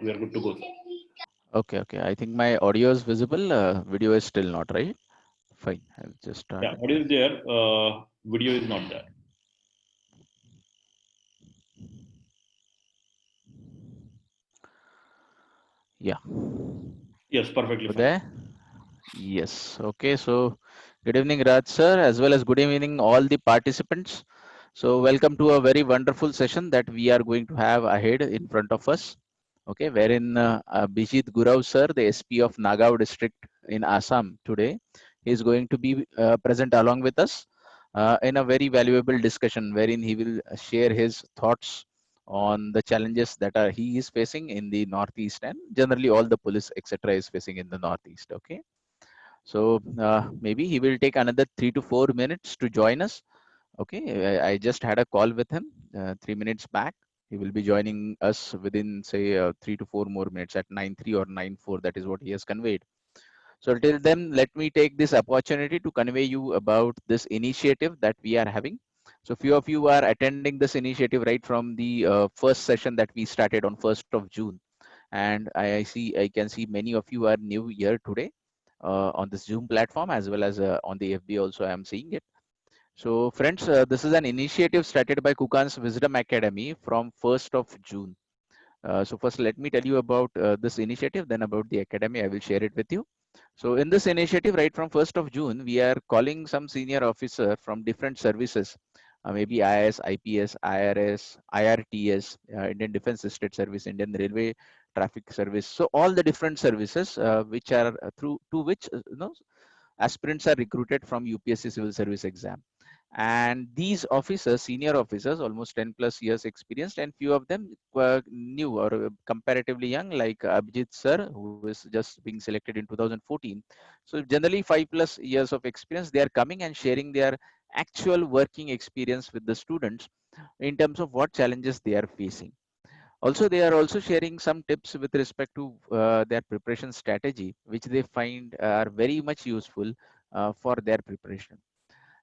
we are good to go. Okay, okay. I think my audio is visible. Video is still not, right? Fine. I'll just start Yeah, it. audio is there. Video is not there. Yeah. Yes, perfectly You fine. there? Yes. Okay. So, good evening, Raj sir, as well as good evening, all the participants. So, welcome to a very wonderful session that we are going to have ahead in front of us. Okay, wherein Bijit Gurau sir, the SP of Nagaon district in Assam today, he is going to be present along with us in a very valuable discussion wherein he will share his thoughts on the challenges that are he is facing in the northeast and generally all the police etc is facing in the northeast. Okay, so maybe he will take another 3 to 4 minutes to join us. Okay, I just had a call with him 3 minutes back. He will be joining us within, say, 3 to 4 more minutes at 9:03 or 9:04. That is what he has conveyed. So till then, let me take this opportunity to convey you about this initiative that we are having. So few of you are attending this initiative right from the first session that we started on 1st of June, and I can see many of you are new here today on this Zoom platform as well as on the FB also. I am seeing it. So, friends, this is an initiative started by Kukan's Wisdom Academy from 1st of June. So, first, let me tell you about this initiative, then about the academy. I will share it with you. So, in this initiative, right from 1st of June, we are calling some senior officer from different services, maybe IAS, IPS, IRS, IRTS, Indian Defense State Service, Indian Railway Traffic Service. So, all the different services which are through to which aspirants are recruited from UPSC Civil Service exam. And these officers, senior officers, almost 10 plus years experienced, and few of them were new or comparatively young, like Abhijit sir, who is just being selected in 2014. So generally 5 plus years of experience, they are coming and sharing their actual working experience with the students in terms of what challenges they are facing. Also, they are also sharing some tips with respect to their preparation strategy, which they find are very much useful for their preparation.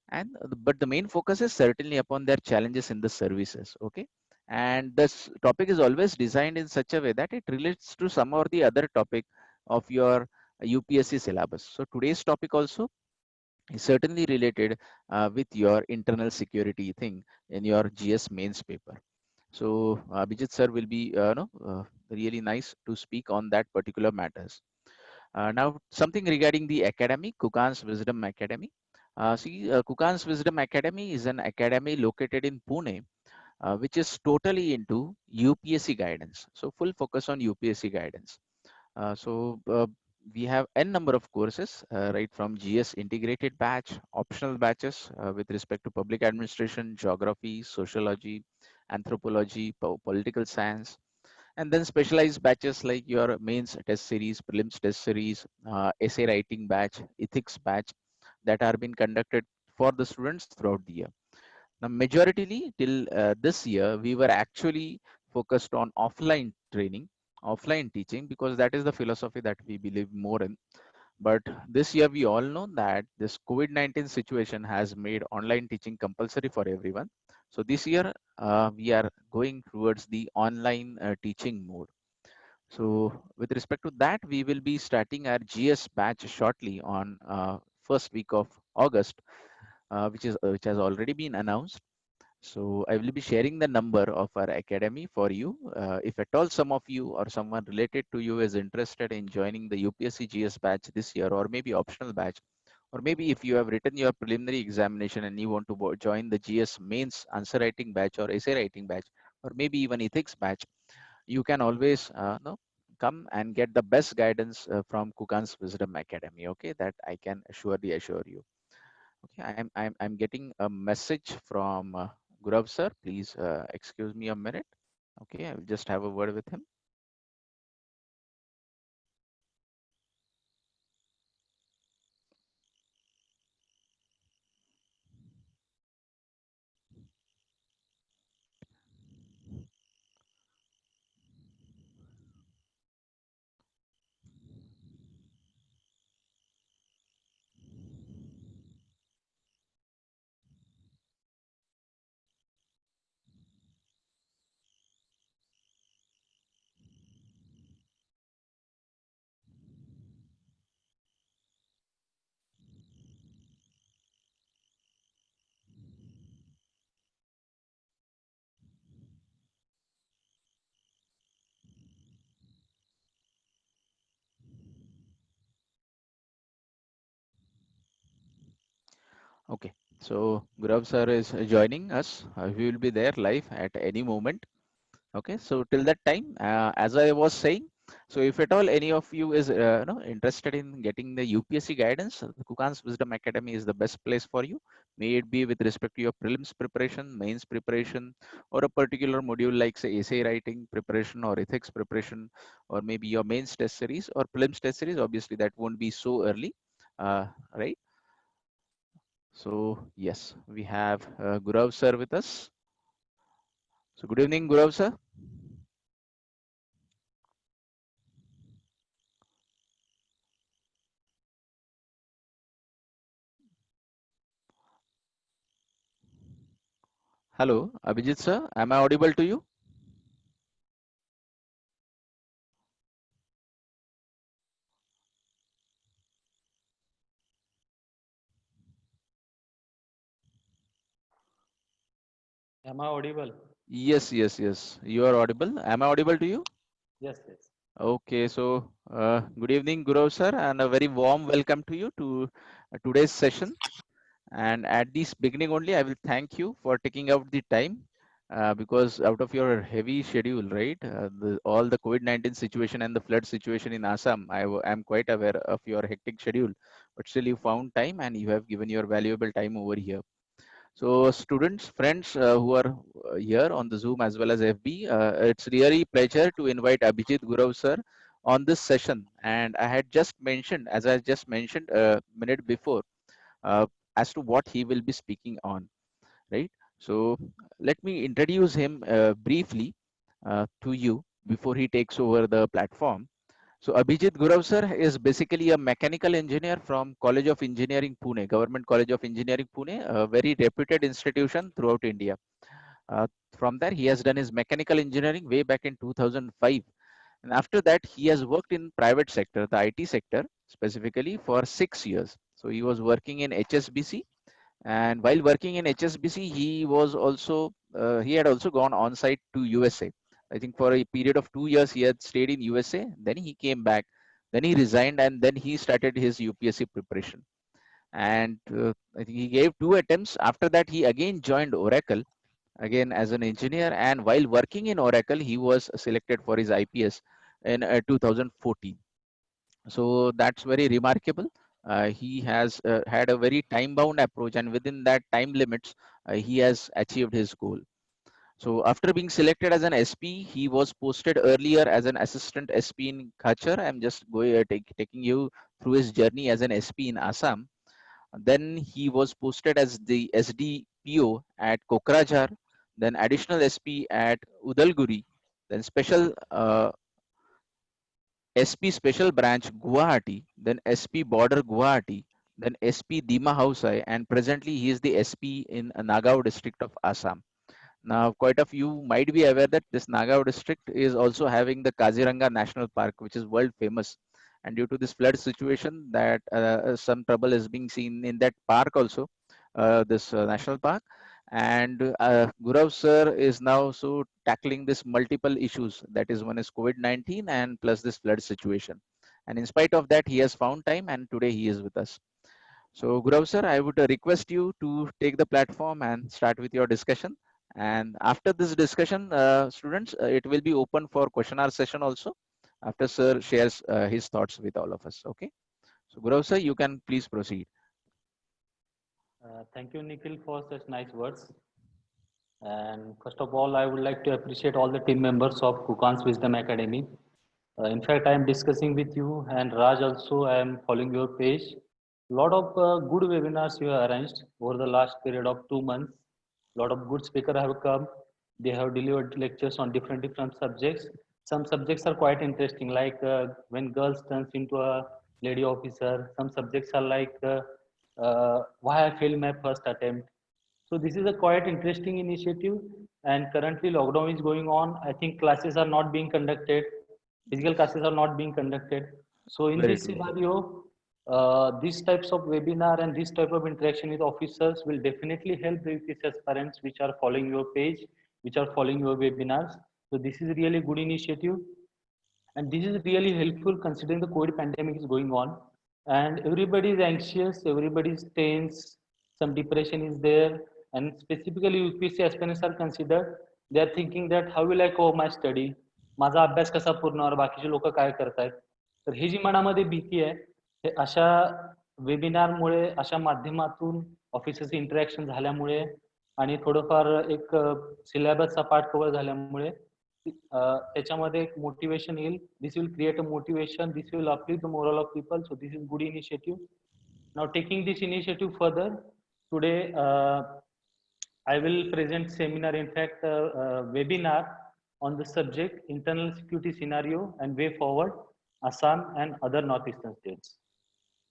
And but the main focus is certainly upon their challenges in the services. Okay, and this topic is always designed in such a way that it relates to some or the other topic of your UPSC syllabus. So today's topic also is certainly related with your internal security thing in your GS mains paper. So Abhijit sir will be no, really nice to speak on that particular matters. Now, something regarding the academy, Kukan's Wisdom Academy. Kukan's Wisdom Academy is an academy located in Pune, which is totally into UPSC guidance. So, full focus on UPSC guidance. So, we have n number of courses, right from GS integrated batch, optional batches with respect to public administration, geography, sociology, anthropology, political science, and then specialized batches like your mains test series, prelims test series, essay writing batch, ethics batch that are being conducted for the students throughout the year. Now, majoritarily till this year, we were actually focused on offline training, offline teaching, because that is the philosophy that we believe more in. But this year, we all know that this COVID-19 situation has made online teaching compulsory for everyone. So this year, we are going towards the online teaching mode. So with respect to that, we will be starting our GS batch shortly on first week of August, which has already been announced. So I will be sharing the number of our academy for you. If at all some of you or someone related to you is interested in joining the UPSC GS batch this year, or maybe optional batch, or maybe if you have written your preliminary examination and you want to join the GS mains answer writing batch or essay writing batch, or maybe even ethics batch, you can always no, come and get the best guidance from Kukan's Wisdom Academy. Okay, that I can surely assure you. Okay, I'm getting a message from Gurav sir. Please excuse me a minute. Okay, I will just have a word with him. Okay, so Gurav sir is joining us. He will be there live at any moment. Okay, so till that time, as I was saying, so if at all any of you is interested in getting the UPSC guidance, the Kukan's Wisdom Academy is the best place for you. May it be with respect to your prelims preparation, mains preparation, or a particular module like say essay writing preparation or ethics preparation, or maybe your mains test series or prelims test series. Obviously, that won't be so early, right? So yes, we have Gurav sir with us. So good evening, Gurav sir. Hello, Abhijit sir. Am I audible to you? Am I audible? Yes, yes, yes. You are audible. Am I audible to you? Yes, yes. Okay, so good evening, Gurav sir, and a very warm welcome to you to today's session. And at this beginning only, I will thank you for taking out the time because out of your heavy schedule, right? All the COVID-19 situation and the flood situation in Assam, am quite aware of your hectic schedule, but still you found time and you have given your valuable time over here. So students, friends who are here on the Zoom as well as FB, it's really pleasure to invite Abhijit Gurav sir on this session. And I had just mentioned, as I just mentioned a minute before, uh, as to what he will be speaking on, right? So let me introduce him briefly to you before he takes over the platform. So Abhijit Gurav sir is basically a mechanical engineer from College of Engineering Pune, Government College of Engineering Pune, a very reputed institution throughout India. Uh, from there, he has done his mechanical engineering way back in 2005. And after that, he has worked in private sector, the IT sector, specifically for 6 years. So he was working in HSBC, and while working in HSBC, he had also gone on site to USA. I think for a period of 2 years he had stayed in USA. Then he came back. Then he resigned, and then he started his UPSC preparation. And I think he gave two attempts. After that, he again joined Oracle again as an engineer. And while working in Oracle, he was selected for his IPS in 2014. So that's very remarkable. He has had a very time bound approach, and within that time limits he has achieved his goal. So after being selected as an SP, he was posted earlier as an assistant SP in Khachar. I'm just taking you through his journey as an SP in Assam. Then he was posted as the SDPO at Kokrajhar, then additional SP at Udalguri, then special SP Special Branch Guwahati, then SP Border Guwahati, then SP Dima Housai, and presently he is the SP in Nagaon district of Assam. Now, quite a few might be aware that this Nagaon district is also having the Kaziranga National Park, which is world famous. And due to this flood situation, that some trouble is being seen in that park also, this national park. And Gurav sir is now so tackling this multiple issues. That is, one is COVID-19 and plus this flood situation. And in spite of that, he has found time, and today he is with us. So Gurav sir, I would request you to take the platform and start with your discussion. And after this discussion, students, it will be open for question hour session also. After sir shares his thoughts with all of us. Okay. So Gurav sir, you can please proceed. Thank you, Nikhil, for such nice words. And first of all, I would like to appreciate all the team members of Kukan's Wisdom Academy. In fact, I am discussing with you and Raj also. I am following your page. A lot of good webinars you have arranged over the last period of 2 months. A lot of good speakers have come. They have delivered lectures on different subjects. Some subjects are quite interesting, like when girls turns into a lady officer. Some subjects are like why I failed my first attempt. So this is a quite interesting initiative, and currently lockdown is going on. I think classes are not being conducted, physical classes are not being conducted. So in Very this true. scenario, these types of webinar and this type of interaction with officers will definitely help the UPSC aspirants which are following your page, which are following your webinars. So this is really good initiative. And this is really helpful considering the COVID pandemic is going on and everybody is anxious, everybody is tense. some depression is there, and specifically UPSC aspirants are considered. They are thinking that how will I cover my study, माझा अभ्यास कसा पूर्ण होणार, बाकीचे लोक काय करतायत. तर ही जी मनामध्ये भीती आहे, हे अशा वेबिनारमुळे, अशा माध्यमातून ऑफिसर्स इंटरॅक्शन झाल्यामुळे आणि थोडंफार एक सिलेबसचा पार्ट कव्हर झाल्यामुळे त्याच्यामध्ये एक मोटिवेशन येईल. This will create a motivation, this will uplift the moral of people. So this is good initiative. Now taking this initiative further, today I will present seminar, in fact webinar on the subject internal security scenario and way forward, Assam and other northeastern states.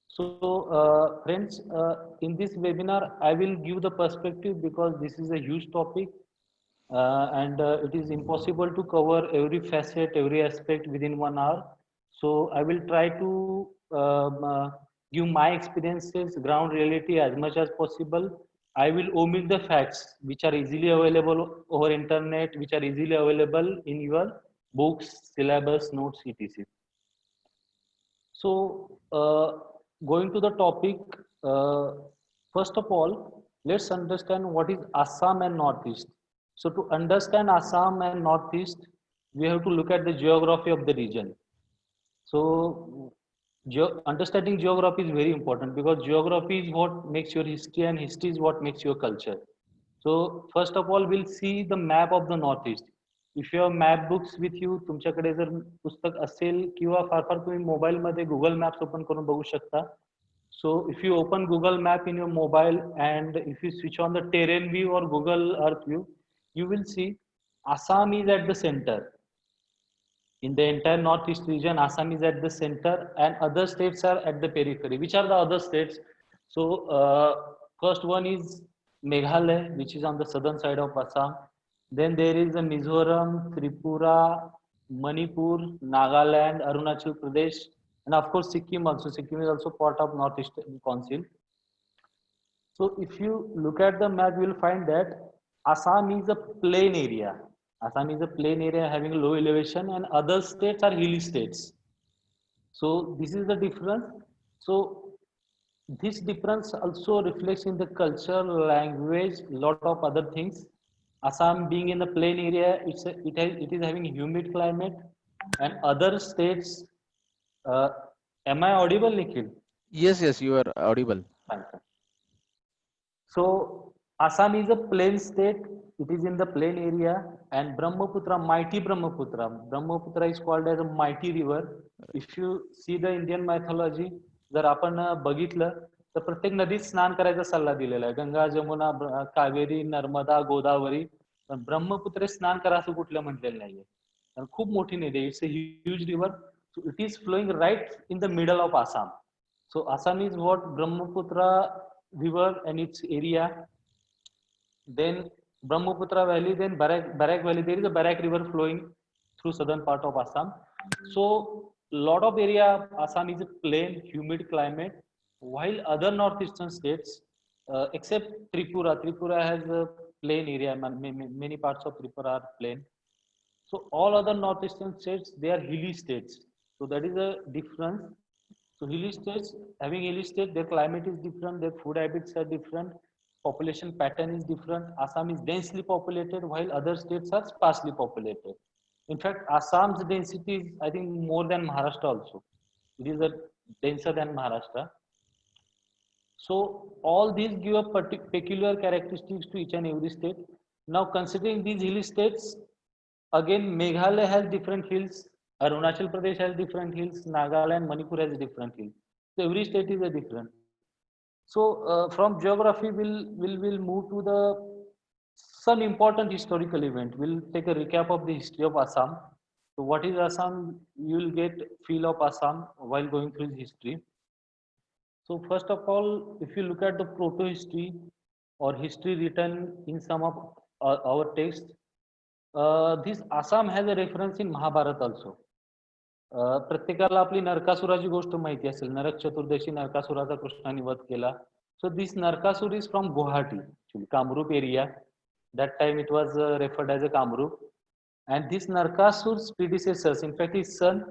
So friends, in this webinar I will give the perspective because this is a huge topic and it is impossible to cover every facet, every aspect within 1 hour. So I will try to give my experiences, ground reality as much as possible. I will omit the facts which are easily available over internet, which are easily available in your books, syllabus, notes, etc. So going to the topic, first of all, let's understand what is Assam and Northeast. So to understand Assam and Northeast, we have to look at the geography of the region. So understanding geography is very important because geography is what makes your history and history is what makes your culture. So first of all, we'll see the map of the Northeast. If you have map books with you, तुमच्याकडे जर पुस्तक असेल किंवा फार फार तुम्ही mobile मध्ये Google maps open करून बघू शकता. So if you open Google Map in your mobile and if you switch on the terrain view or Google Earth view, you will see Assam is at the center. In the entire Northeast region, Assam is at the center and other states are at the periphery. Which are the other states? So first one is Meghalaya, which is on the southern side of Assam. Then there is Mizoram, Tripura, Manipur, Nagaland, Arunachal Pradesh, and of course Sikkim also. Sikkim is also part of Northeastern Council. So if you look at the map, you will find that Assam is a plain area. Assam is a plain area having low elevation and other states are hilly states. So this is the difference. So this difference also reflects in the culture, language, lot of other things. Assam being in the plain area, it is having humid climate and other states. Am I audible, Nikhil? Yes, you are audible. Fine. So Assam is a plain state. It is in the plain area and Brahmaputra, mighty Brahmaputra. Brahmaputra is called as a mighty river. If you see the Indian mythology, जर आपण बघितलं तर प्रत्येक नदीत स्नान करायचा सल्ला दिलेला आहे. गंगा, जमुना, कावेरी, नर्मदा, गोदावरी. पण ब्रह्मपुत्र स्नान करा असं कुठलं म्हटलेलं नाहीये. कारण खूप मोठी नदी आहे. It's a huge river. So it is flowing right in the middle of Assam. So Assam is what Brahmaputra river and its area. Then Brahmaputra Valley, then Barak Valley. There is a Barak river flowing through southern part of Assam. So lot of area of Assam is a plain, humid climate, while other northeastern states, except Tripura has a plain area. Many parts of Tripura are plain. So all other northeastern states, they are hilly states. So that is a difference. So hilly states, having hilly state, their climate is different, their food habits are different. Population pattern is different. Assam is densely populated while other states are sparsely populated. In fact, Assam's density is, I think, more than Maharashtra also. It is denser than Maharashtra. So all these give a peculiar characteristics to each and every state. Now considering these hilly states, again Meghalaya has different hills, Arunachal Pradesh has different hills, Nagaland, Manipur has different hills. So every state is a different. So from geography, we'll move to the some important historical event. We'll take a recap of the history of Assam. So what is Assam? You will get feel of Assam while going through his history. So first of all, if you look at the proto-history or history written in some of our texts, this Assam has a reference in Mahabharata also. प्रत्येकाला आपली नरकासुराची गोष्ट माहिती असेल. नरक चतुर्दशी नरकासुराचा कृष्णाने वध केला. So this Narkasur is from Guwahati, Kamrup area. That time it was referred as a Kamrup. And this Narkasur's predecessors, in fact his son,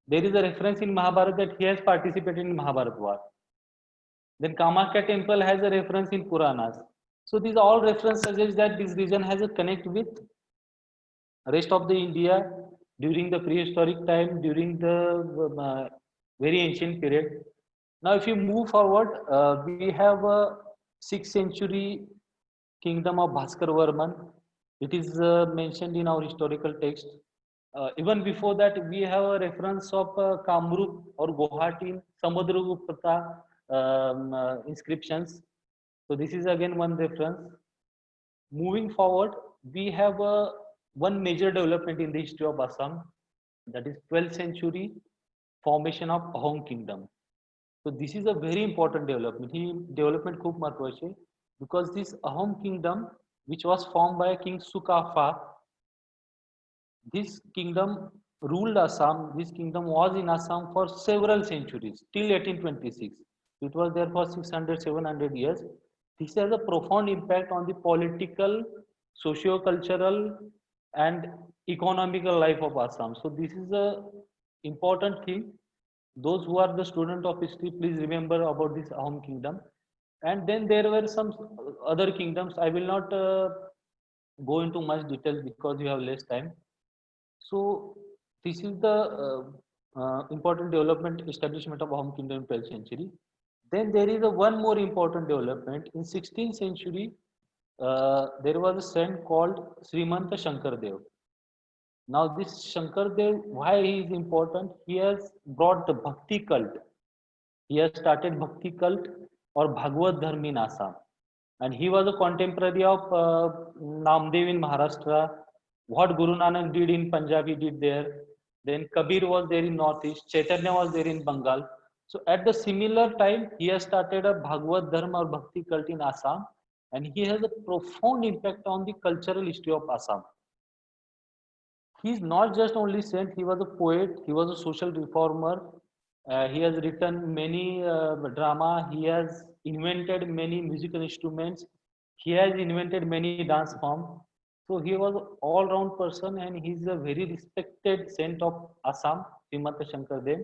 there is a reference in Mahabharata that he has participated in Mahabharata war. Then Kamakya temple has a reference in Puranas. So these all references suggest that this region has a connect with rest of the India during the prehistoric time, during the very ancient period. Now, if you move forward, we have a 6th century kingdom of Bhaskar Varman. It is mentioned in our historical text. Even before that, we have a reference of Kamrup or Guwahati in Samudragupta inscriptions. So this is again one reference. Moving forward, we have one major development in the history of Assam, that is 12th century formation of Ahom kingdom. So this is a very important development. He development खूप महत्वाची आहे because this Ahom kingdom, which was formed by King Sukafa, this kingdom ruled Assam. This kingdom was in Assam for several centuries till 1826. It was there for 600, 700 years. This has a profound impact on the political, socio-cultural, and economical life of Assam. So this is a important thing. Those who are the student of history, please remember about this Ahom kingdom. And then there were some other kingdoms. I will not go into much details because we have less time. So this is the important development establishment of Ahom kingdom in 12th century. Then there is a one more important development in 16th century. There was a saint called Srimanta Shankardev. Now this Shankardev, why he is important? He has brought the Bhakti cult. He has started Bhakti cult or Bhagavad Dharma in Assam. And he was a contemporary of Namdev in Maharashtra. What Guru Nanak did in Punjab, he did there. Then Kabir was there in Northeast. Chaitanya was there in Bengal. So at the similar time, he has started a Bhagavad Dharma or Bhakti cult in Assam. And he has a profound impact on the cultural history of Assam. He is not just only saint, he was a poet, he was a social reformer. He has written many drama, he has invented many musical instruments, he has invented many dance forms. So he was an all-round person and he is a very respected saint of Assam, Srimanta Shankardev.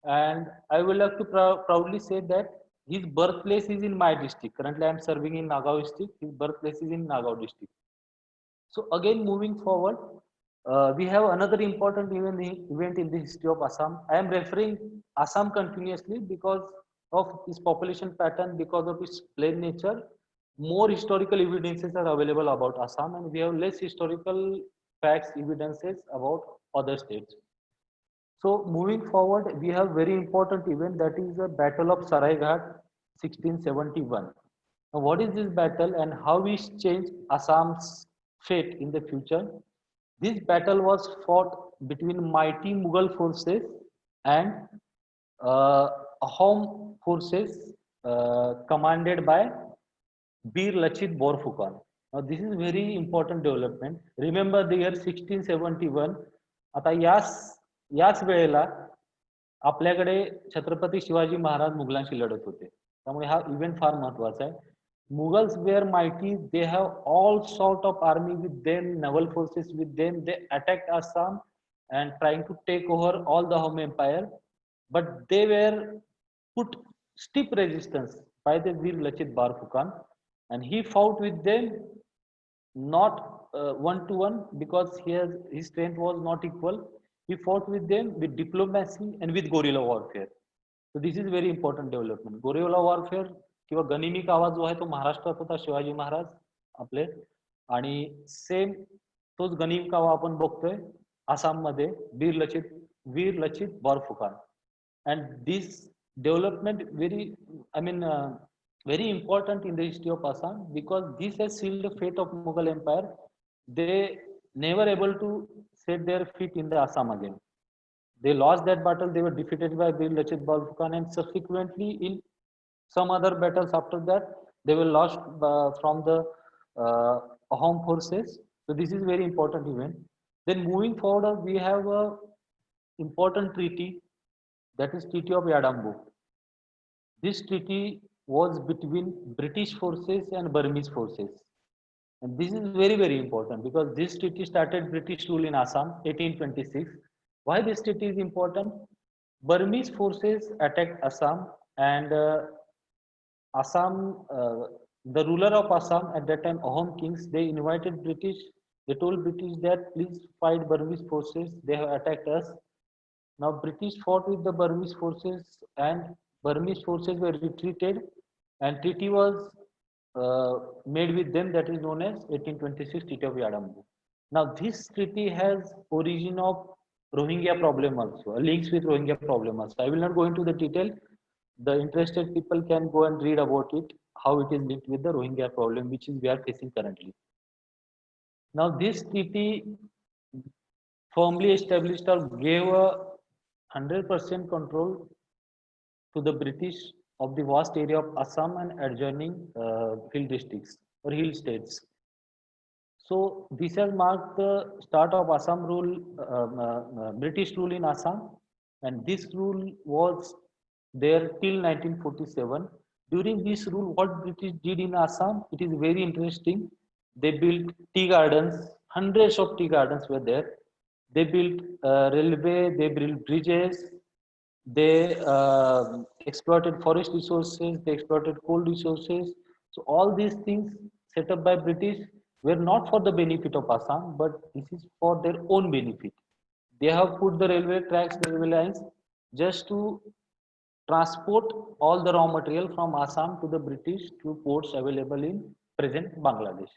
And I will have to proudly say that his birthplace is in my district. Currently I am serving in Nagaon district, his birthplace is in Nagaon district. So again, moving forward, we have another important event in the history of Assam. I am referring Assam continuously because of its population pattern, because of its plain nature. More historical evidences are available about Assam, and we have less historical facts, evidences about other states. So moving forward, we have very important event, that is the Battle of Saraighat, 1671. Now, what is this battle and how it changed Assam's fate in the future? This battle was fought between mighty Mughal forces and Ahom forces commanded by Bir Lachit Borfukan. Now this is very important development. Remember the year 1671. आता याच वेळेला आपल्याकडे छत्रपती शिवाजी महाराज मुघलांशी लढत होते. त्यामुळे हा event फार महत्वाचा आहे. Mughals were mighty. They have all sort of army with them, naval forces with them. They attacked Assam and trying to take over all the Ahom Empire. But they were put stiff resistance by the Veer Lachit Barfukan, and he fought with them not one to one because his strength was not equal. He fought with them with diplomacy and with guerrilla warfare. So this is very important development. Guerrilla warfare किंवा गनिमी कावा जो आहे तो महाराष्ट्रात होता शिवाजी महाराज आपले, आणि same तोच गनिमी कावा आपण बघतोय आसाम मध्ये वीर Lachit Borphukan. And this development very important in the history of Assam because this has sealed the fate of Mughal Empire. They never able to set their feet in the Assam again. They lost that battle. They were defeated by Veer Lachit Borfukan, and subsequently in some other battles after that they were lost from the Ahom forces. So this is very important event. Then moving forward, we have a important treaty, that is Treaty of Yadambu. This treaty was between British forces and Burmese forces, and this is very, very important because this treaty started British rule in Assam 1826. Why this treaty is important? Burmese forces attacked Assam and Assam, the ruler of Assam at that time, Ahom kings, they invited British. They told British that please fight Burmese forces. They have attacked us. Now British fought with the Burmese forces, and Burmese forces were retreated, and treaty was made with them, that is known as 1826 Treaty of Yadambu. Now this treaty has origin of Rohingya problem also, links with Rohingya problem also. I will not go into the detail. The interested people can go and read about it, how it is linked with the Rohingya problem, which is we are facing currently. Now this treaty firmly established or gave a 100% control to the British of the vast area of Assam and adjoining hill districts or hill states. So this has marked the start of Assam rule, British rule in Assam, and this rule was there till 1947. During this rule, what British did in Assam, it is very interesting. They built tea gardens, hundreds of tea gardens were there. They built railway, they built bridges, they exploited forest resources, they exploited coal resources. So all these things set up by British were not for the benefit of Assam, but this is for their own benefit. They have put the railway tracks, the railway lines, just to transport all the raw material from Assam to the British to ports available in present Bangladesh.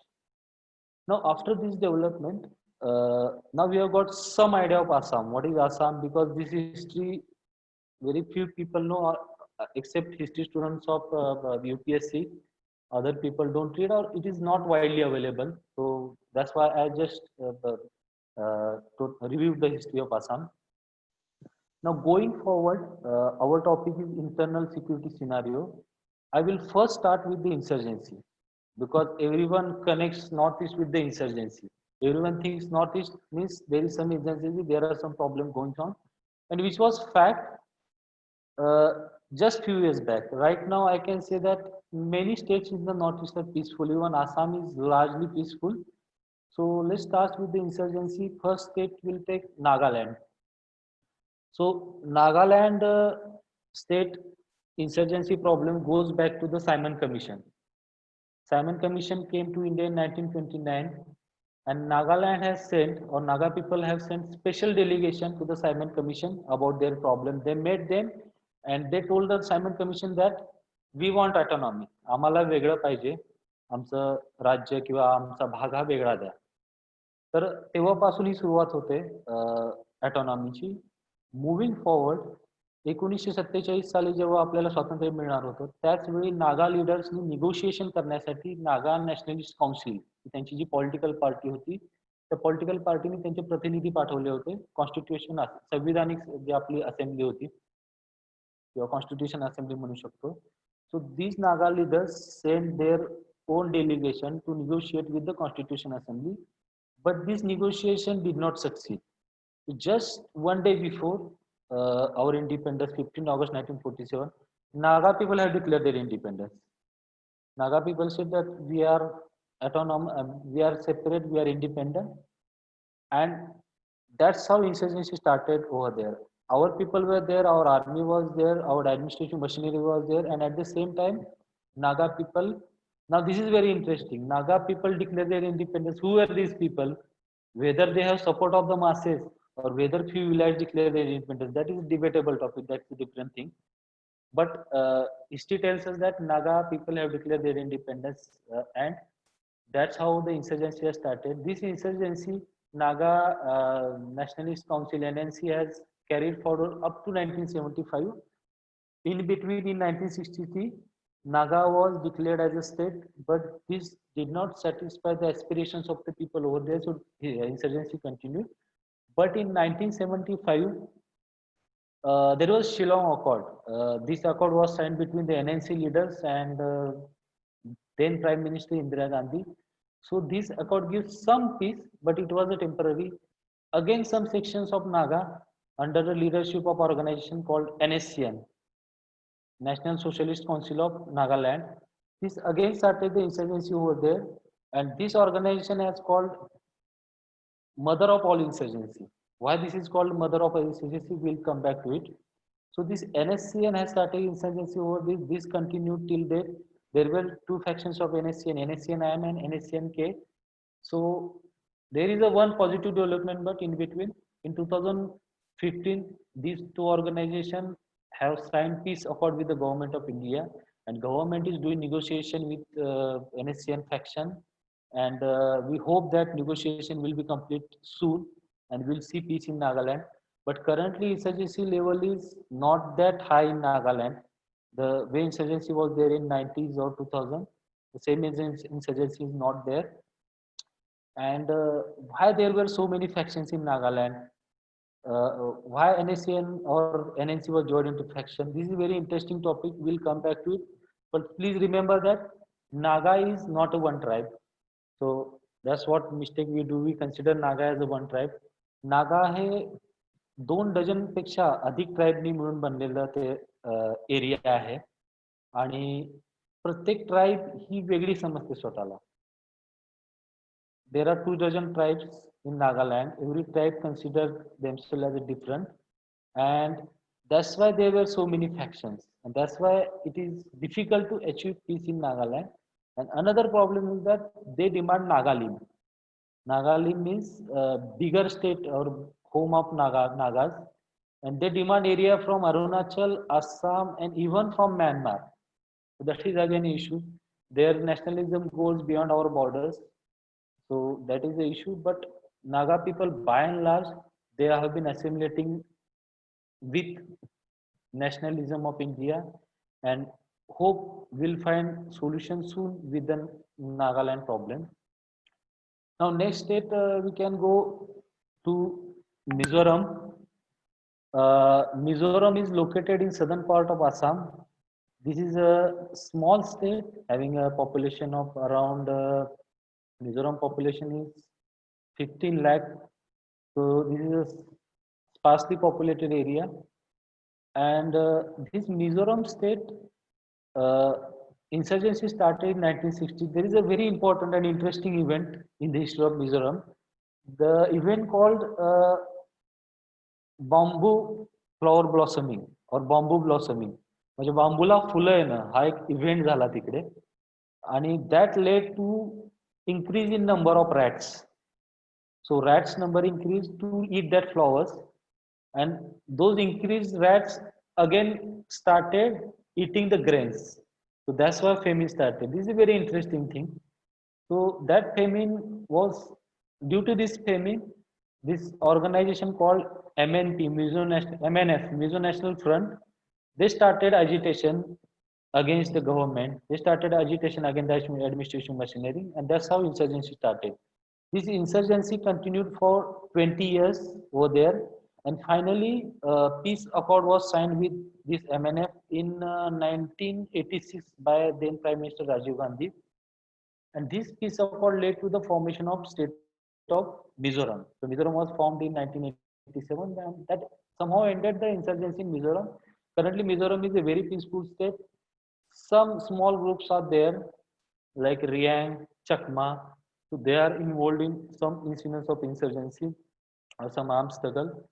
Now, after this development, now we have got some idea of Assam. What is Assam? Because this history, very few people know, except history students of UPSC. Other people don't read, or it is not widely available. So that's why I just reviewed the history of Assam. Now, going forward, our topic is internal security scenario. I will first start with the insurgency because everyone connects Northeast with the insurgency. Everyone thinks Northeast means there is some insurgency, there are some problem going on, and which was fact just few years back. Right now, I can say that many states in the Northeast are peaceful. Even Assam is largely peaceful. So let's start with the insurgency. First state will take Nagaland. So Nagaland state insurgency problem goes back to the Simon Commission. Simon Commission came to India in 1929, and Nagaland has sent, or Naga people have sent special delegation to the Simon Commission about their problem. They met them and they told the Simon Commission that we want autonomy. आम्हाला वेगळं पाहिजे, आमचं राज्य किंवा आमचा भाग हा वेगळा द्या. तर तेव्हापासून ही सुरुवात होते ऑटोनॉमीची. मुव्हिंग फॉरवर्ड 1947 साली जेव्हा आपल्याला स्वातंत्र्य मिळणार होतं, त्याच वेळी नागा लीडर्सनी निगोशिएशन करण्यासाठी नागा नॅशनलिस्ट काउन्सिल, त्यांची जी पॉलिटिकल पार्टी होती, त्या पॉलिटिकल पार्टीने त्यांचे प्रतिनिधी पाठवले होते. कॉन्स्टिट्यूशन संविधानिक जी आपली असेंब्ली होती किंवा कॉन्स्टिट्यूशन असेंब्ली म्हणू शकतो. सो these Naga leaders sent their own delegation to negotiate with the Constitution Assembly, but this negotiation did not succeed. Just one day before our independence, 15 August 1947, Naga people have declared their independence. Naga people said that we are autonomous, we are separate, we are independent, and that's how insurgency started over there. Our people were there, our army was there, our administrative machinery was there, and at the same time, Naga people. Now this is very interesting. Naga people declare their independence. Who are these people? Whether they have support of the masses or whether few villages declare their independence, that is a debatable topic. That's a different thing. But history tells us that Naga people have declared their independence, and that's how the insurgency has started. This insurgency, Naga Nationalist Council (NNC) has carried forward up to 1975. In between, in 1963, Naga was declared as a state, but this did not satisfy the aspirations of the people over there, so insurgency continued. But in 1975, there was Shillong Accord. This accord was signed between the NNC leaders and then Prime Minister Indira Gandhi. So this accord gives some peace, but it was a temporary. Again, some sections of Naga under the leadership of organization called NSCN, National Socialist Council of Nagaland. This again started the insurgency over there, and this organization has called Mother of all insurgency. Why this is called Mother of all insurgency, we'll come back to it. So this NSCN has started insurgency over this. This continued till date, there were two factions of NSCN, NSCN-IM and NSCN-K. So there is a one positive development, but in between, in 2015, these two organizations have signed peace accord with the government of India, and government is doing negotiation with NSCN faction, and we hope that negotiation will be complete soon, and we'll see peace in Nagaland. But currently, insurgency level is not that high in Nagaland. The way insurgency was there in 90s or 2000, the same insurgency is not there. And why there were so many factions in Nagaland? Why NSCN or NNC was joined into faction? This is a very interesting topic. We'll come back to it. But please remember that Naga is not a one tribe. So that's what mistake we do. We consider Naga as a one tribe. Naga हे 2 डझनपेक्षा अधिक ट्राईबनी मिळून बनलेलं ते area आहे आणि प्रत्येक tribe ही वेगळी समजते स्वतःला. There are 2 dozen tribes in Nagaland. Every tribe considered themselves as a different, and that's why there were so many factions, and that's why it is difficult to achieve peace in Nagaland. And another problem is that they demand Nagalim. Nagalim means bigger state or home of Nagas, and they demand area from Arunachal, Assam, and even from Myanmar. So that is again an issue. Their nationalism goes beyond our borders. So that is the issue. But Naga people, by and large, they have been assimilating with nationalism of India, and hope will find solution soon with the Nagaland problem. Now, next state we can go to Mizoram. Mizoram is located in southern part of Assam. This is a small state having a population of around Mizoram population is 15 lakh. So this is a sparsely populated area, and this Mizoram state insurgency started in 1960. There is a very important and interesting event in the history of Mizoram. The event called bamboo flower blossoming or bamboo blossoming. म्हणजे बांबूला फुलं येणं हा एक event झाला तिकडे आणि that led to increase in number of rats. So rats number increased to eat that flowers, and those increased rats again started eating the grains. So that's why famine started. This is a very interesting thing. So that famine was due to this famine. This organization called MNP, MNF, Mizo National Front, they started agitation against the government. They started agitation against the administration machinery, and that's how insurgency started. This insurgency continued for 20 years over there, and finally peace accord was signed with this MNF in 1986 by then Prime Minister Rajiv Gandhi, and this peace accord led to the formation of state of Mizoram. So Mizoram was formed in 1987, and that somehow ended the insurgency in Mizoram. Currently Mizoram is a very peaceful state. Some small groups are there like Riang, Chakma, so they are involved in some incidents of insurgency or some armed struggle,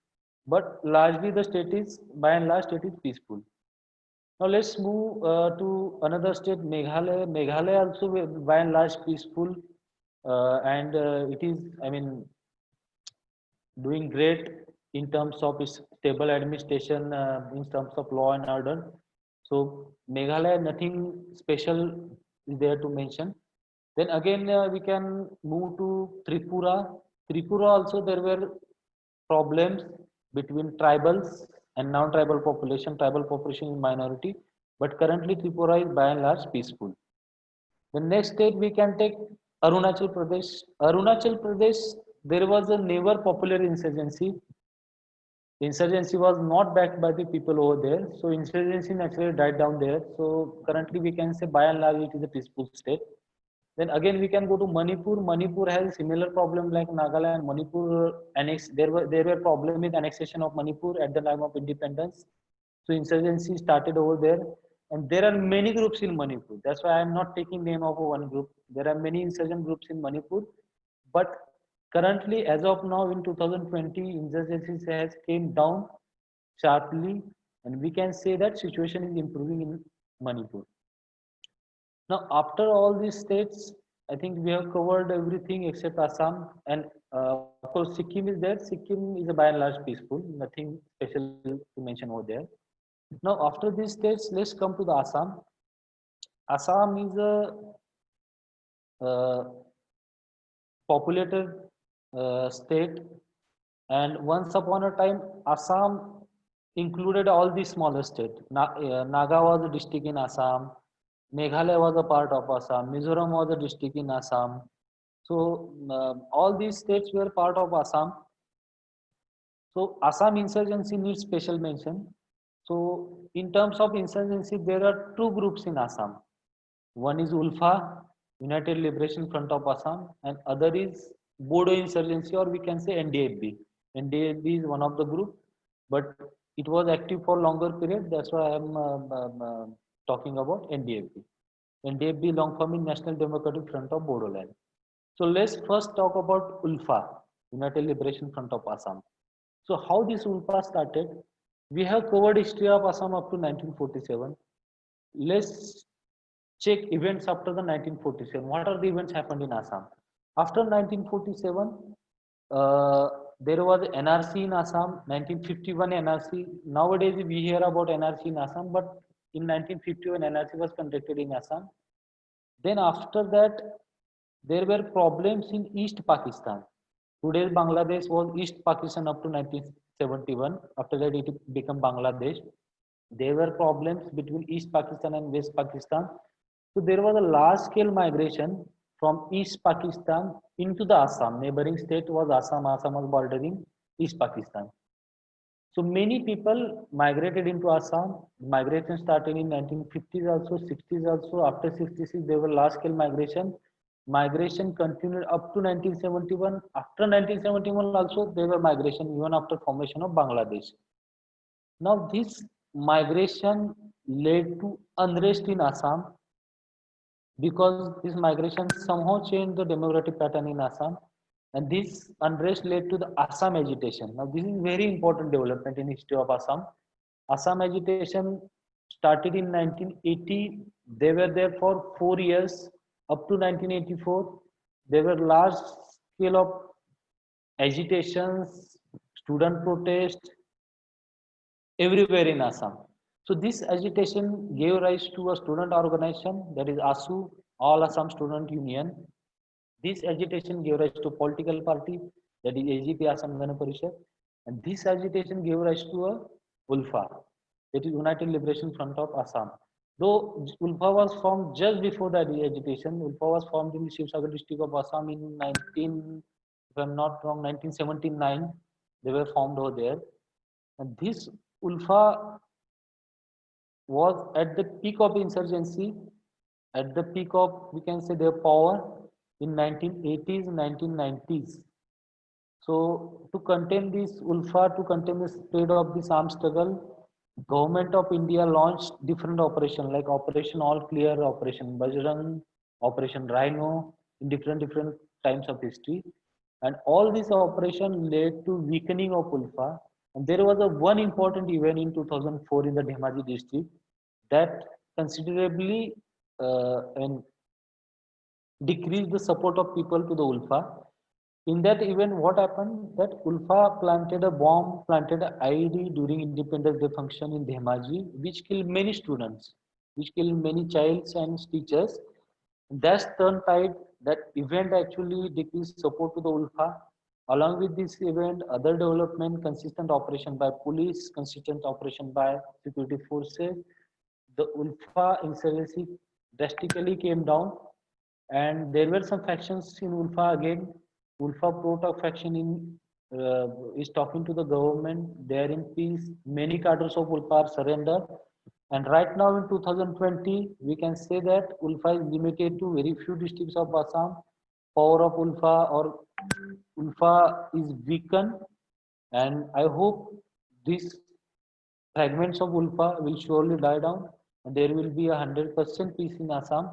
but largely the state is, by and large, state is peaceful. Now let's move to another state, Meghalaya. Meghalaya also by and large peaceful, and it is, I mean, doing great in terms of its stable administration, in terms of law and order. So Meghalaya, nothing special is there to mention. Then again, we can move to Tripura. Tripura also there were problems between tribals and non-tribal population. Tribal population is minority, but currently Tripura is by and large peaceful. The next state we can take Arunachal Pradesh. Arunachal Pradesh, there was a never popular insurgency. Insurgency was not backed by the people over there, so insurgency naturally died down there. So currently we can say by and large it is a peaceful state. Then again we can go to Manipur. Manipur has a similar problem like Nagaland. Manipur there were problem with annexation of Manipur at the time of independence. So insurgency started over there, and there are many groups in Manipur. That's why I am not taking name of one group. There are many insurgent groups in Manipur, but currently as of now in 2020 insurgency has came down sharply, and we can say that situation is improving in Manipur. Now, after all these states, I think we have covered everything except Assam, and of course, Sikkim is there. Sikkim is by and large peaceful, nothing special to mention over there. Now, after these states, let's come to the Assam. Assam is a populated state, and once upon a time, Assam included all the smaller states. Naga was a district in Assam, Meghalaya was a part of Assam, Mizoram was a district in Assam. So all these states were part of Assam. So Assam insurgency needs special mention. So in terms of insurgency, there are two groups in Assam. One is ULFA, United Liberation Front of Assam, and other is Bodo Insurgency, or we can say NDFB. NDFB is one of the group, but it was active for longer period. That's why I am talking about NDFB. NDFB long form in National Democratic Front of Bodoland. So let's first talk about ULFA, United Liberation Front of Assam. So how this ULFA started? We have covered history of Assam up to 1947. Let's check events after the 1947. What are the events happened in Assam? After 1947, there was NRC in Assam, 1951 NRC. Nowadays we hear about NRC in Assam, but in 1951 NRC was conducted in Assam. Then after that, there were problems in East Pakistan. Today's Bangladesh was East Pakistan up to 1971. After that, it became Bangladesh. There were problems between East Pakistan and West Pakistan. So there was a large scale migration from East Pakistan into the Assam. Neighboring state was Assam. Assam was bordering East Pakistan. So many people migrated into Assam. Migration started in 1950s also, 60s also. After 66, there were large scale migration. Migration continued up to 1971. After 1971 also, there were migration even after formation of Bangladesh. Now this migration led to unrest in Assam, because this migration somehow changed the demographic pattern in Assam, and this unrest led to the Assam agitation. Now this is very important development in history of Assam. Assam agitation started in 1980. They were there for 4 years up to 1984. There were large scale of agitations, student protests everywhere in Assam. So this agitation gave rise to a student organization, that is ASU, All Assam Student Union. This agitation gave rise to political party, that is AGP, Assam Gana Parishad, and this agitation gave rise to a ULFA, that is United Liberation Front of Assam. Though ULFA was formed just before the agitation, ULFA was formed in the Shivsagar district of Assam in 19, if I'm not wrong, 1979. They were formed over there, and this ULFA was at the peak of insurgency, at the peak of, we can say, their power in 1980s, 1990s. So to contain this ULFA, to contain the spread of this armed struggle, Government of India launched different operations like Operation All Clear, Operation Bajrang, Operation Rhino in different times of history. And all these operations led to weakening of ULFA. And there was a one important event in 2004 in the Dhemaji district that considerably and decreased the support of people to the ULFA. In that event, what happened? That ULFA planted a bomb, planted an IED during Independence Day function in Dhemaji, which killed many students, which killed many childs and teachers. That's turned tide. That event actually decreased support to the ULFA. Along with this event, other development, consistent operation by police, consistent operation by security forces, the ULFA insurgency drastically came down, and there were some factions in ULFA again. ULFA Pro faction is talking to the government. They are in peace. Many cadres of ULFA are surrendered. And right now in 2020, we can say that ULFA is limited to very few districts of Assam. Power of ULFA or ULFA is weakened. And I hope these fragments of ULFA will surely die down. And there will be 100% peace in Assam.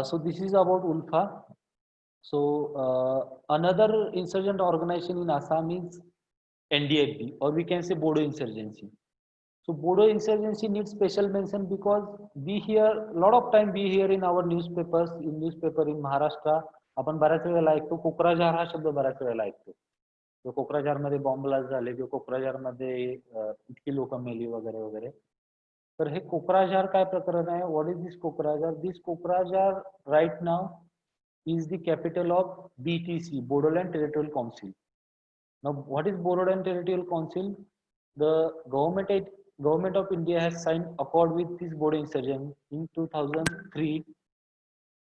So this is about ULFA. So another insurgent organization in Assam is NDFB, or we can say Bodo Insurgency. So Bodo insurgency needs special mention because we hear a lot of time we hear in our newspapers, in newspaper in Maharashtra, आपण बऱ्याच वेळेला ऐकतो कोकराझार हा शब्द बऱ्याच वेळेला ऐकतो. जो कोकराझार मध्ये बॉम्ब ब्लास्ट झाले, जो कोकराझार मध्ये इतकी लोक मेली वगैरे वगैरे. तर हे कोकराझार काय प्रकरण आहे? What is this Kokrajhar? This Kokrajhar right now is the capital of BTC, Bodoland Territorial Council. Now, what is Bodoland Territorial Council? The government of India has signed accord with this Bodo insurgent in 2003.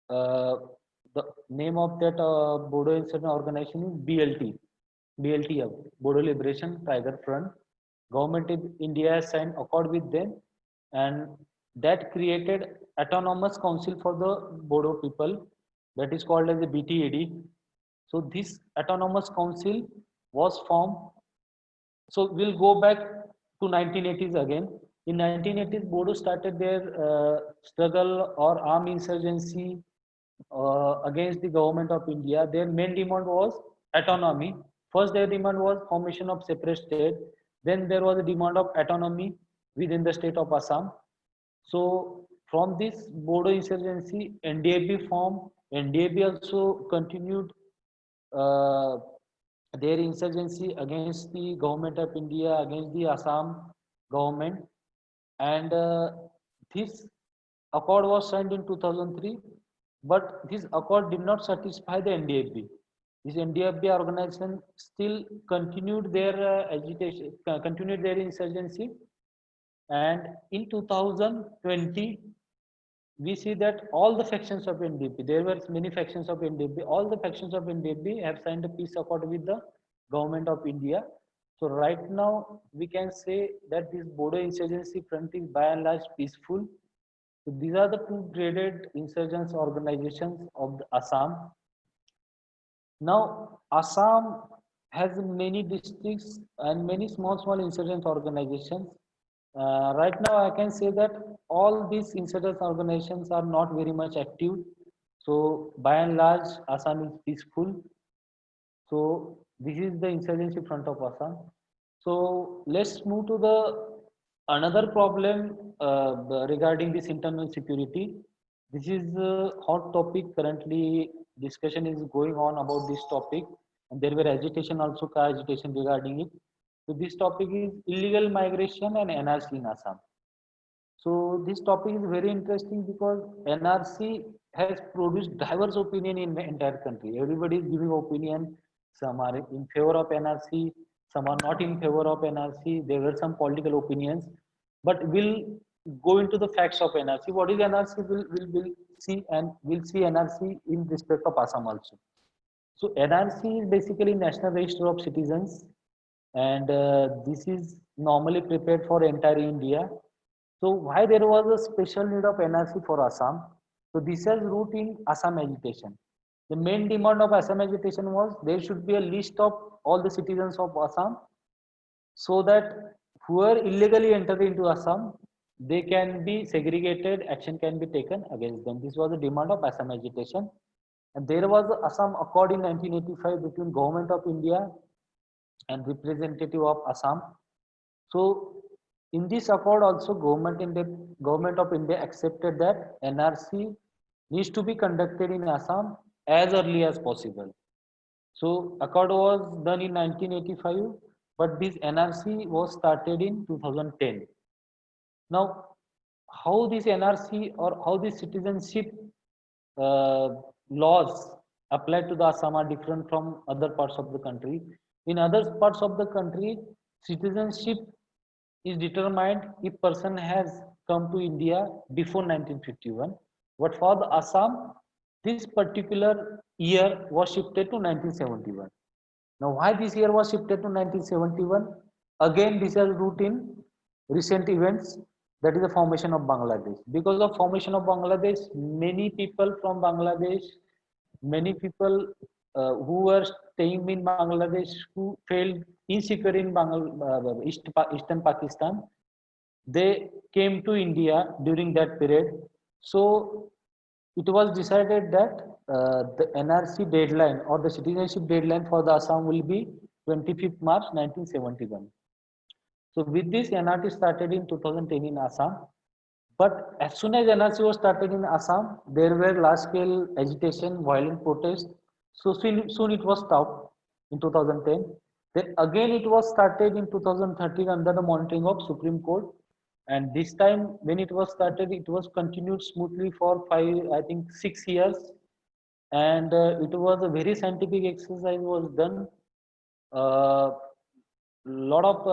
The name of that Bodo insurgent organization is BLT, BLTF, Bodo Liberation Tiger Front. Government of India has signed accord with them, and that created autonomous council for the Bodo people, that is called as the BTAD. So this autonomous council was formed. So we'll go back to 1980s again. In 1980s, Bodo started their struggle or armed insurgency against the government of India. Their main demand was autonomy. First, their demand was formation of separate state. Then there was a demand of autonomy within the state of Assam. So from this Bodo insurgency, NDAB formed. NDAB also continued their insurgency against the government of India, against the Assam government, and this accord was signed in 2003. But this accord did not satisfy the NDAB. This NDAB organization still continued their agitation, continued their insurgency, and in 2020 we see that all the factions of NDP, there were many factions of NDP, all the factions of NDP have signed a peace accord with the government of India. So right now we can say that this Bodo insurgency front is by and large peaceful. So these are the two graded insurgents organizations of the Assam. Now Assam has many districts and many small insurgent organizations. Right now I can say that all these insurgent organizations are not very much active. So by and large Assam is peaceful. So this is the insurgency front of Assam. So let's move to the another problem regarding this internal security. This is a hot topic. Currently discussion is going on about this topic, and there were agitation also, agitation regarding it. So this topic is illegal migration and NRC in Assam. So this topic is very interesting because NRC has produced diverse opinion in the entire country. Everybody is giving opinion. Some are in favor of NRC, some are not in favor of NRC. There were some political opinions, but we'll go into the facts of NRC. What is NRC? We'll see, and we'll see NRC in respect of Assam also. So NRC is basically National Register of Citizens, and this is normally prepared for entire India. So why there was a special need of NRC for Assam? So this has root in Assam agitation. The main demand of Assam agitation was there should be a list of all the citizens of Assam, so that whoever illegally entered into Assam, they can be segregated, action can be taken against them. This was the demand of Assam agitation. And there was the Assam Accord in 1985 between Government of India and representative of Assam. So in this accord also government of India accepted that NRC needs to be conducted in Assam as early as possible. So accord was done in 1985, but this NRC was started in 2010. Now, how this NRC or how this citizenship laws applied to the Assam are different from other parts of the country. In other parts of the country, citizenship is determined if person has come to India before 1951. But for the Assam, this particular year was shifted to 1971. Now, why this year was shifted to 1971? Again, this has root in recent events, that is the formation of Bangladesh. Because of formation of Bangladesh, many people from Bangladesh, many people who were staying in Bangladesh, who felt insecure in Eastern Pakistan, they came to India during that period. So it was decided that the NRC deadline or the citizenship deadline for the Assam will be 25th March 1971. So with this, NRT started in 2010 in Assam. But as soon as NRC was started in Assam, there were large-scale agitation, violent protests. So soon it was stopped in 2010. Then again it was started in 2013 under the monitoring of Supreme Court. And this time when it was started, it was continued smoothly for 6 years. And it was a very scientific exercise was done. Lot of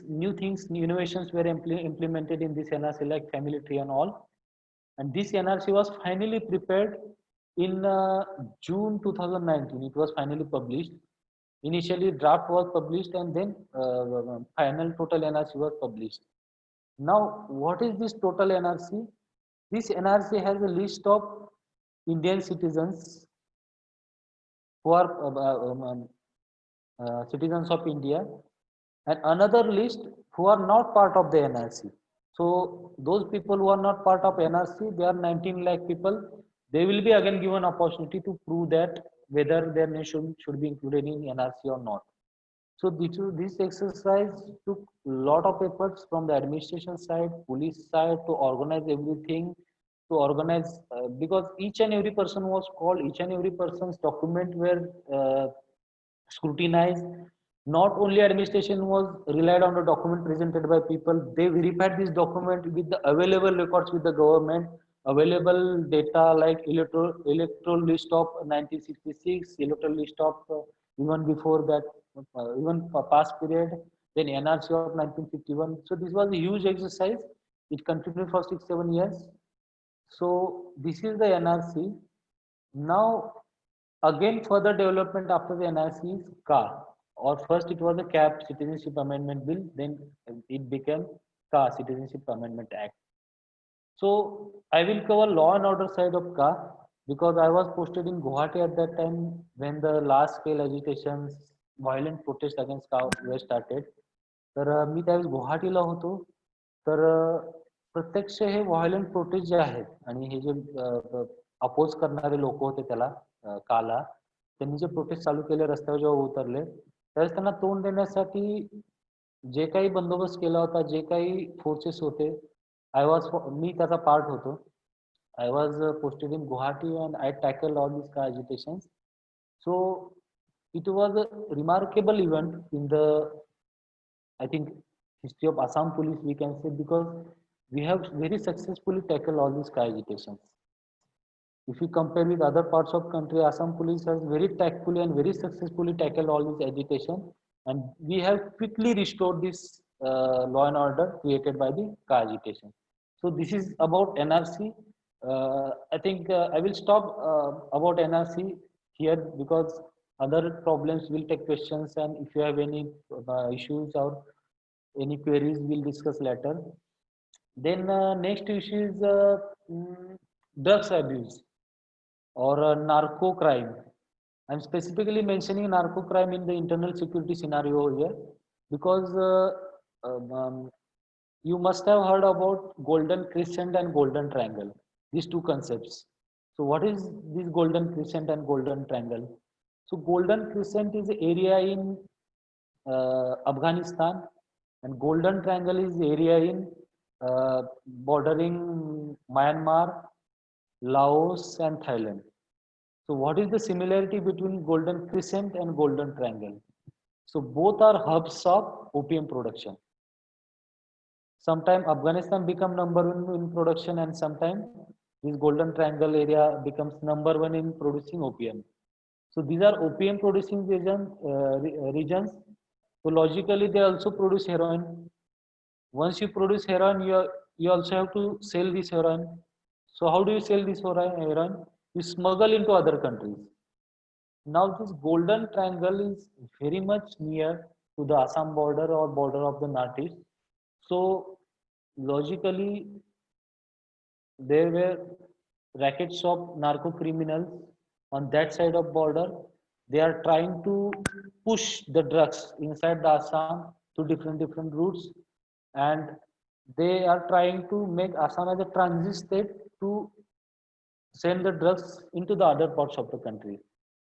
new things, new innovations were implemented in this NRC like family tree and all. And this NRC was finally prepared in June 2019. It was finally published. Initially, draft was published and then final total NRC was published. Now, what is this total NRC? This NRC has a list of Indian citizens who are citizens of India, and another list who are not part of the NRC. So those people who are not part of NRC, they are 19 lakh people. They will be again given opportunity to prove that whether their name should be included in NRC or not. So this exercise took a lot of efforts from the administration side, police side to organize everything, to organize because each and every person was called, each and every person's document were scrutinized. Not only administration was relied on the document presented by people, they verified this document with the available records with the government, available data like electoral list of 1966, electoral list of even before that, even for past period, then NRC of 1951. So this was a huge exercise. It continued for 6-7 years. So this is the NRC. Now again further development after the NRC is CA, or first it was a CAP Citizenship Amendment Bill, then it became CA Citizenship Amendment Act. So I will cover law and order side of CA because I was posted in Guwahati at that time when the large scale agitations, violent protests against CA were started. तर मी त्यावेळेस गुवाहाटीला होतो. तर प्रत्यक्ष हे violent protest जे आहेत आणि हे जे oppose करणारे लोक होते त्याला काला, त्यांनी जे प्रोटेस्ट चालू केले, रस्त्यावर जेव्हा उतरले त्यावेळेस त्यांना तोंड देण्यासाठी जे काही बंदोबस्त केला होता, जे काही फोर्सेस होते, मी त्याचा पार्ट होतो. I was posted in Guwahati and I tackled all these agitations. So it was a remarkable event in the, I think, history of Assam police, we can say, because we have very successfully tackled all these agitations. If you compare with other parts of country, Assam police has very tactfully and very successfully tackled all this agitation, and we have quickly restored this law and order created by the agitation. So this is about NRC. I think I will stop about NRC here because other problems will take questions, and if you have any issues or any queries, we'll discuss later. Then next issue is drugs abuse or narco crime. I'm specifically mentioning narco crime in the internal security scenario here because you must have heard about golden crescent and golden triangle, these two concepts. So what is this golden crescent and golden triangle? So golden crescent is the area in Afghanistan, and golden triangle is the area in bordering Myanmar, Laos and Thailand. So what is the similarity between golden crescent and golden triangle? So both are hubs of opium production. Sometimes Afghanistan become number one in production, and sometimes this golden triangle area becomes number one in producing opium. So these are opium producing regions. So logically they also produce heroin. Once you produce heroin, you also have to sell this heroin. So how do you sell this heroin? You smuggle into other countries. Now this golden triangle is very much near to the Assam border or border of the Northeast. So logically there were rackets of narco criminals on that side of border. They are trying to push the drugs inside the Assam to different routes, and they are trying to make Assam as a transit state to send the drugs into the other parts of the country.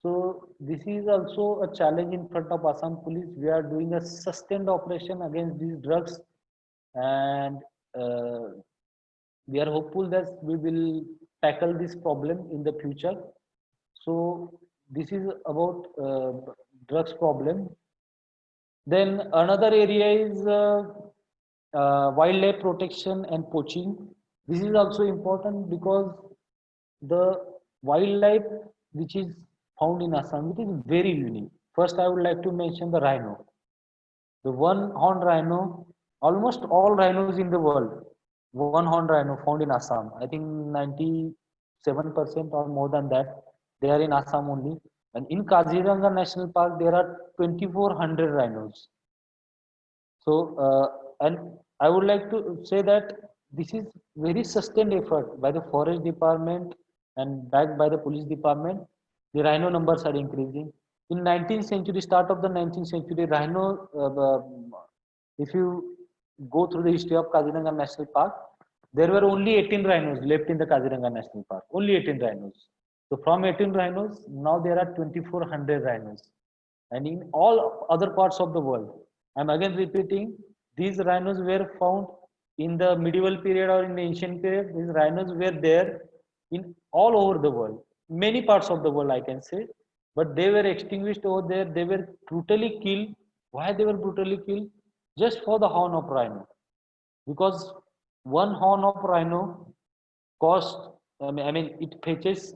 So this is also a challenge in front of Assam Police. We are doing a sustained operation against these drugs, and uh, we are hopeful that we will tackle this problem in the future. So this is about drugs problem. Then another area is wildlife protection and poaching. This is also important because the wildlife which is found in Assam, it is very unique. First, I would like to mention the rhino. The one horned rhino, almost all rhinos in the world, one horned rhino found in Assam. I think 97% or more than that, they are in Assam only. And in Kaziranga National Park, there are 2,400 rhinos. So, and I would like to say that this is very sustained effort by the forest department and backed by the police department. The rhino numbers are increasing. In 19th century, start of the 19th century, rhino, if you go through the history of Kaziranga National Park, there were only 18 rhinos left in the Kaziranga National Park. Only 18 rhinos. So from 18 rhinos, now there are 2,400 rhinos. And in all other parts of the world, I'm again repeating, these rhinos were found in the medieval period or in the ancient period. These rhinos were there in all over the world, many parts of the world, I can say, but they were extinguished over there. They were brutally killed. Why they were brutally killed? Just for the horn of rhino, because one horn of rhino cost. I mean, it fetches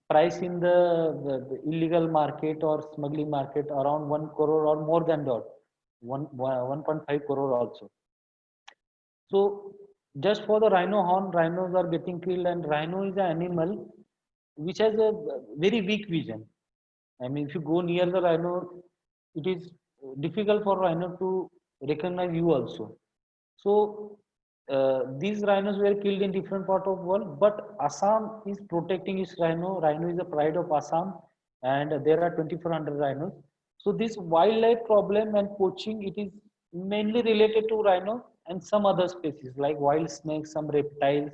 price in the illegal market or smuggling market around 1 crore or more than that, 1.5 crore also. So just for the rhino horn, rhinos are getting killed, and rhino is an animal which has a very weak vision. I mean, if you go near the rhino, it is difficult for rhino to recognize you also. So these rhinos were killed in different part of world, but Assam is protecting its rhino. Rhino is the pride of Assam, and there are 2,400 rhinos. So this wildlife problem and poaching, it is mainly related to rhino and some other species like wild snakes, some reptiles,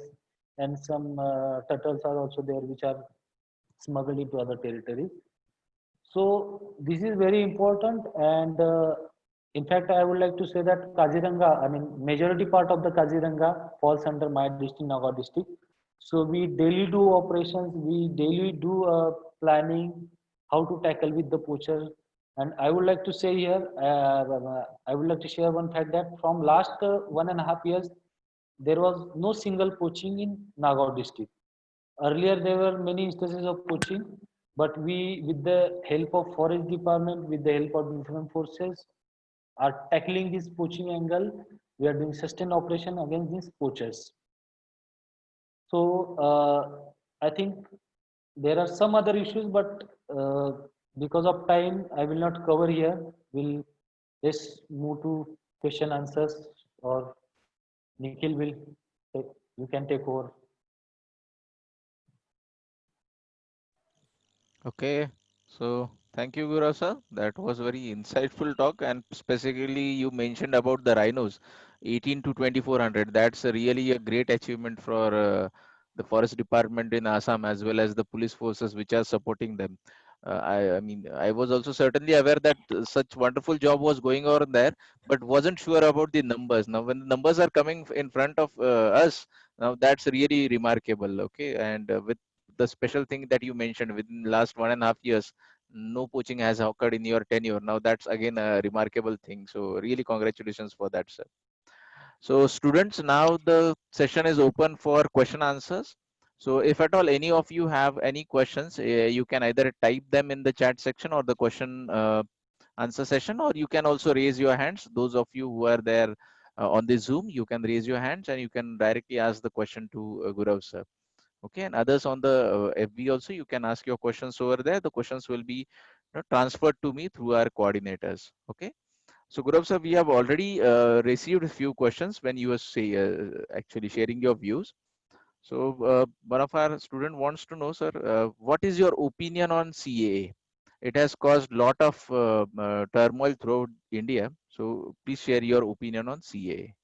and some turtles are also there, which are smuggled into other territories. So this is very important, and in fact, I would like to say that Kaziranga, I mean, majority part of the Kaziranga falls under my district, Nagaur district. So we daily do operations, we daily do planning how to tackle with the poachers. And I would like to say here, I would like to share one fact that from last 1.5 years, there was no single poaching in Nagaur district. Earlier, there were many instances of poaching, but we, with the help of forest department, with the help of different forces, are tackling this poaching angle. We are doing sustained operation against these poachers. So I think there are some other issues, but because of time, I will not cover here. We'll just move to question answers, or Nikhil will take, you can take over. Okay, so thank you, Guru sir. That was very insightful talk, and specifically you mentioned about the rhinos, 18 to 2,400. That's really a great achievement for the forest department in Assam as well as the police forces which are supporting them. I mean, I was also certainly aware that such wonderful job was going on there, but wasn't sure about the numbers. Now, when the numbers are coming in front of us, now that's really remarkable. Okay, and with the special thing that you mentioned within last 1.5 years, no poaching has occurred in your tenure. Now that's again a remarkable thing. So really congratulations for that, sir. So students, now the session is open for question answers. So if at all any of you have any questions, you can either type them in the chat section or the question answer session, or you can also raise your hands. Those of you who are there on the Zoom, you can raise your hands and you can directly ask the question to Gurav sir. Okay, and others on the FB also, you can ask your questions over there. The questions will be transferred to me through our coordinators. Okay, so Gaurav sir, we have already received a few questions when you were actually sharing your views. So one of our student wants to know, sir, what is your opinion on CAA? It has caused lot of turmoil throughout India. So please share your opinion on CAA.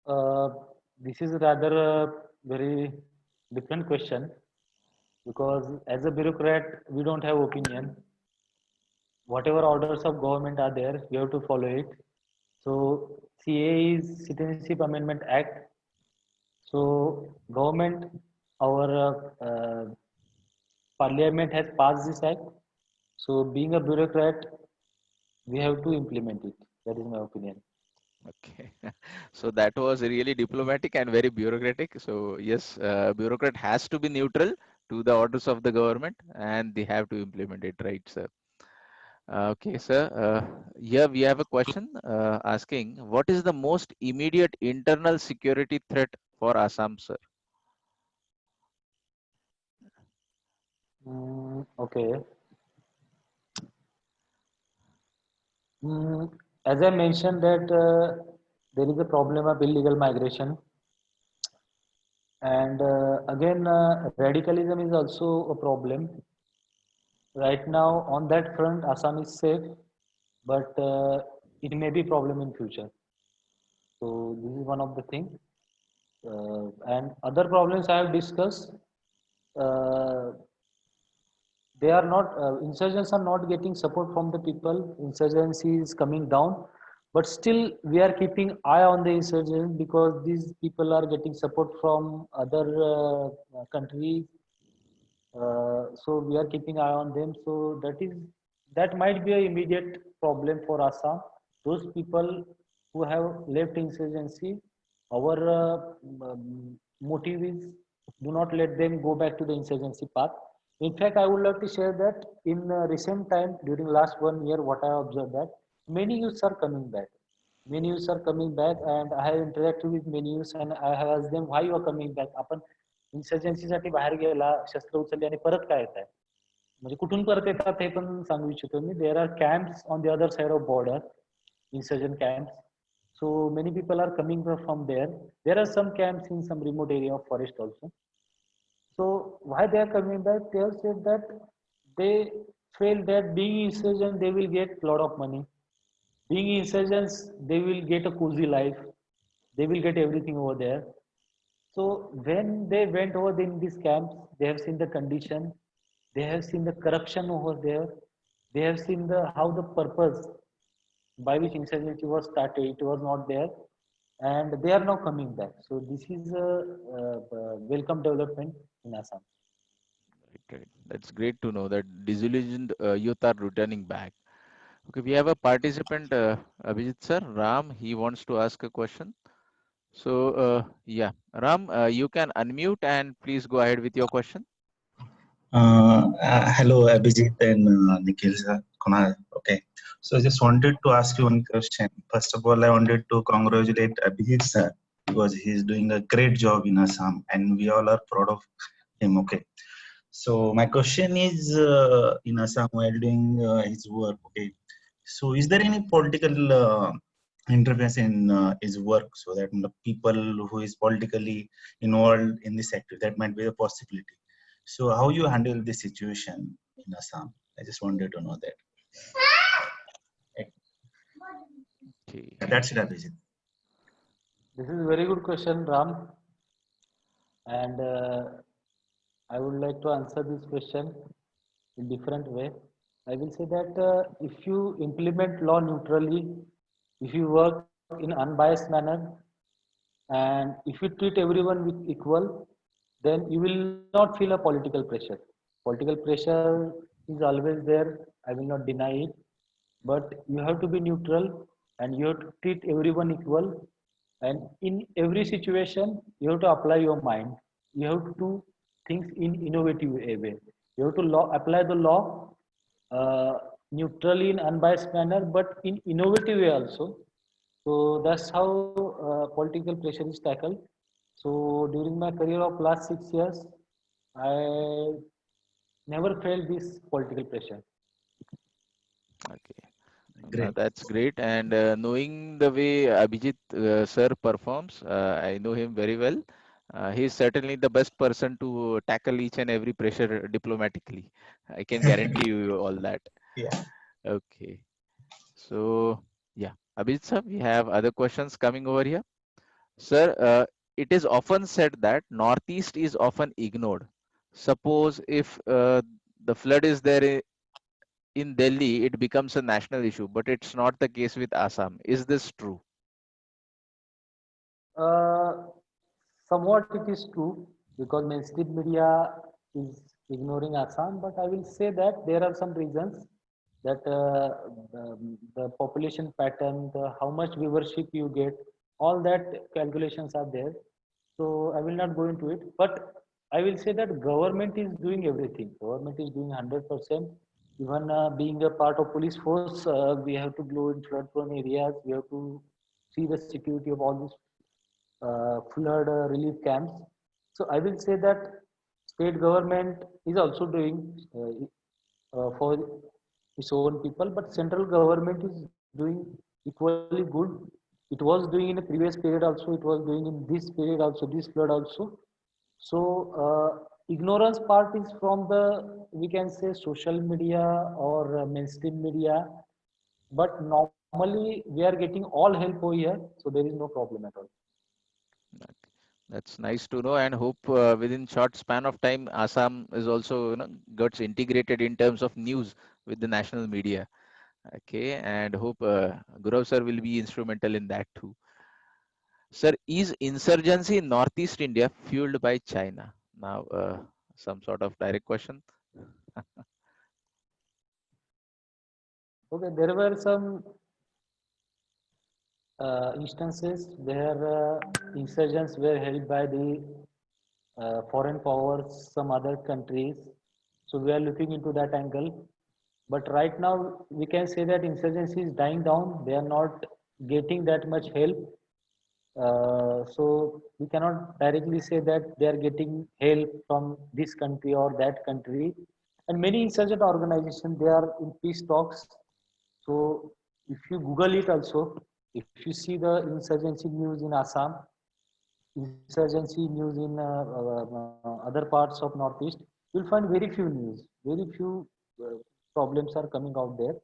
Uh, this is rather a very different question. because as a bureaucrat, we don't have opinion. Whatever orders of government are there, we have to follow it. So CA is Citizenship Amendment Act. So government, our parliament has passed this act. So being a bureaucrat, we have to implement it. That is my opinion. Okay, so that was really diplomatic and very bureaucratic. So yes, bureaucrat has to be neutral to the orders of the government, and they have to implement it, right, sir? Okay, sir. Here we have a question asking, what is the most immediate internal security threat for Assam, sir? Okay. As I mentioned that there is a problem of illegal migration, and again radicalism is also a problem. Right now on that front, Assam is safe, but it may be problem in future. So this is one of the things. And other problems I have discussed. Uh, they are not insurgents are not getting support from the people. Insurgency is coming down, but still we are keeping eye on the insurgents because these people are getting support from other countries. So we are keeping eye on them. So that might be an immediate problem for Assam. Those people who have left insurgency, our motive is do not let them go back to the insurgency path. In fact, I would like to share that in recent time, during last 1 year, what I observed that many youths are coming back. Many youths are coming back, and I have interacted with many youths, and I have asked them why you are coming back. आपण इन्सर्जन्सीसाठी बाहेर गेला, शस्त्र उचलली आणि परत काय येत आहे, म्हणजे कुठून परत येतात हे पण सांगू इच्छितो मी. There are camps on the other side of border, insurgent camps. So many people are coming from there. There are some camps in some remote area of forest also. So why they are coming back? They have said that they feel that being insurgent they will get lot of money. Being insurgents they will get a cozy life. They will get everything over there. So when they went over in these camps, they have seen the condition, they have seen the corruption over there, they have seen the how the purpose by which insurgency was started, it was not there, and they are now coming back. So this is a welcome development in Assam. Right, right. That's great to know that disillusioned youth are returning back. Okay, we have a participant, Abhijit sir, Ram. He wants to ask a question. So, yeah, Ram, you can unmute and please go ahead with your question. Hello, Abhijit and Nikhil sir. Kunal. Okay. So I just wanted to ask you one question. First of all, I wanted to congratulate Abhijit sir because he's doing a great job in Assam and we all are proud of him. Okay. So my question is in Assam while doing his work. Okay. So is there any political interference in his work so that the people who is politically involved in this sector, that might be a possibility. So how you handle this situation in Assam? I just wanted to know that. Okay. That's it, Abhijit. This is a very good question, Ram, and I would like to answer this question in different way. I will say that if you implement law neutrally, if you work in unbiased manner, and if you treat everyone with equal, then you will not feel a political pressure. Political pressure is always there. I will not deny it, but you have to be neutral and you have to treat everyone equal. And in every situation, you have to apply your mind. You have to do things in innovative way. You have to apply the law neutrally in unbiased manner, but in innovative way also. So that's how political pressure is tackled. So during my career of last 6 years, I never felt this political pressure. Okay. Great. That's great. And knowing the way Abhijit sir performs, I know him very well. He's certainly the best person to tackle each and every pressure diplomatically. I can guarantee you all that. Yeah. Okay. So, yeah, Abhijit sir, we have other questions coming over here. Sir, it is often said that Northeast is often ignored. suppose if the flood is there in Delhi, it becomes a national issue, but it's not the case with Assam. Is this true? Uh, Somewhat it is true because mainstream media is ignoring Assam, but I will say that there are some reasons that the population pattern, how much viewership you get, all that calculations are there. So I will not go into it, but I will say that government is doing everything. Government is doing 100%. Even being a part of police force, we have to go in flood-prone areas. We have to see the security of all these flood relief camps. So I will say that state government is also doing for its own people, but central government is doing equally good. It was doing in the previous period also. It was doing in this period also. This flood also. So ignorance part is from the, we can say, social media or mainstream media, but normally we are getting all help over here, so there is no problem at all. Okay. That's nice to know, and hope within short span of time, Assam is also gets integrated in terms of news with the national media. Okay, and hope Gaurav sir will be instrumental in that too. Sir, is insurgency in Northeast India fueled by China? Now, some sort of direct question. Okay, there were some instances where insurgents were held by the foreign powers, some other countries. So we are looking into that angle. But right now, we can say that insurgency is dying down. They are not getting that much help. So we cannot directly say that they are getting help from this country or that country. And many insurgent organizations, they are in peace talks. So if you Google it also, if you see the insurgency news in Assam, insurgency news in other parts of Northeast, you'll find very few news, very few problems are coming out there.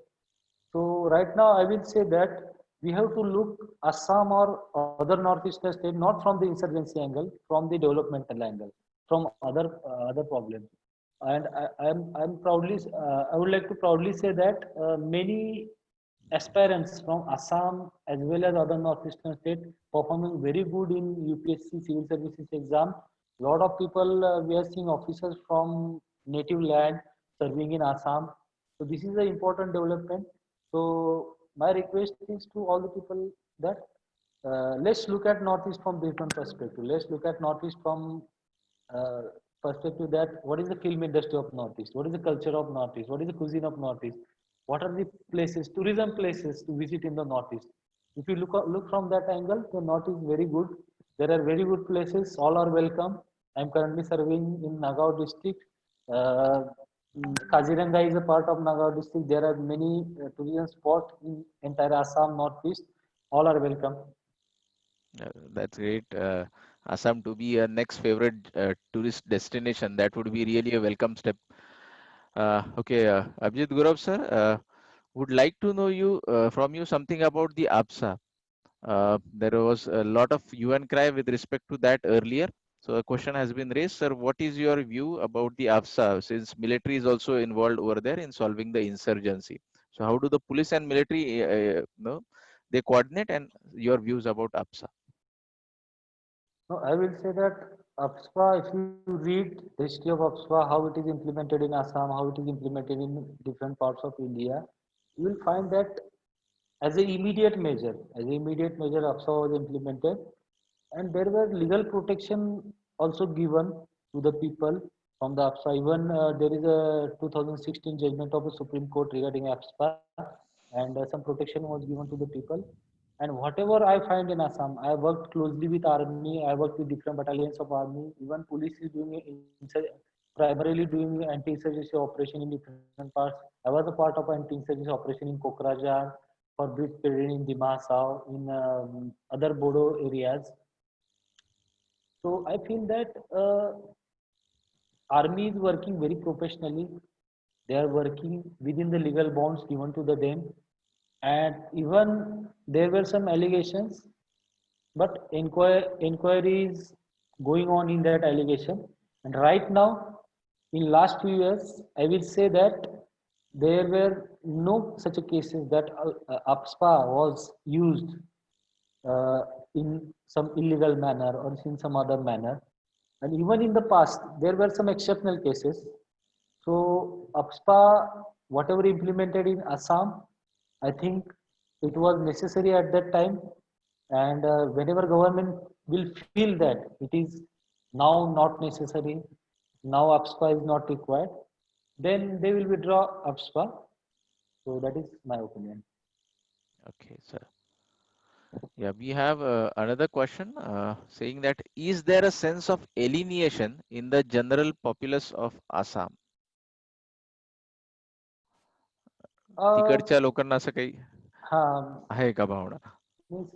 So right now, I will say that we have to look Assam or other northeastern state not from the insurgency angle, from the developmental angle, from other problems. And I'm proudly I would like to proudly say that many aspirants from Assam as well as other northeastern state performing very good in UPSC civil services exam. Lot of people we are seeing officers from native land serving in Assam. So this is an important development. So my request is to all the people that let's look at Northeast from different perspective. Let's look at Northeast from uh, perspective that what is the film industry of Northeast? What is the culture of Northeast? What is the cuisine of Northeast? What are the places, tourism places to visit in the Northeast? If you look from that angle, the North is very good. There are very good places. All are welcome. I am currently serving in Nagaon district. Uh, Kaziranga is a part of Nagaon district. There are many tourism spots in entire Assam, Northeast. All are welcome. That's great. Assam to be a next favorite tourist destination. That would be really a welcome step. Okay, Abhijit Gaurav sir, would like to know from you something about the APSA. There was a lot of hue and cry with respect to that earlier. So a question has been raised, sir. What is your view about the APSA, since military is also involved over there in solving the insurgency? So how do the police and military, they coordinate, and your views about APSA? No, I will say that APSPA, if you read the history of APSPA, how it is implemented in Assam, how it is implemented in different parts of India, you will find that as an immediate measure, APSPA was implemented, and there were legal protection also given to the people from the APSPA. Even there is a 2016 judgment of the Supreme Court regarding APSPA, and some protection was given to the people. And whatever I find in Assam, I worked closely with army. I worked with different battalions of army. Even police is doing primarily doing anti-insurgency operation in different parts. I was a part of anti-insurgency operation in Kokrajhar, for brief period in Dimasao, in other Bodo areas. So I feel that army is working very professionally. They are working within the legal bounds given to them, and even there were some allegations, but inquiry is going on in that allegation. And right now, in last few years, I will say that there were no such cases that APSPA was used uh, in some illegal manner or in some other manner. And even in the past, there were some exceptional cases. So APSPA, whatever implemented in Assam, I think it was necessary at that time. And whenever government will feel that it is now not necessary, now APSPA is not required, then they will withdraw APSPA. So that is my opinion. Okay, sir. Yeah, we have another question saying that is there a sense of alienation in the general populace of Assam? Uh, तिकडच्या लोकांना असं काही um, आहे का भावना? means,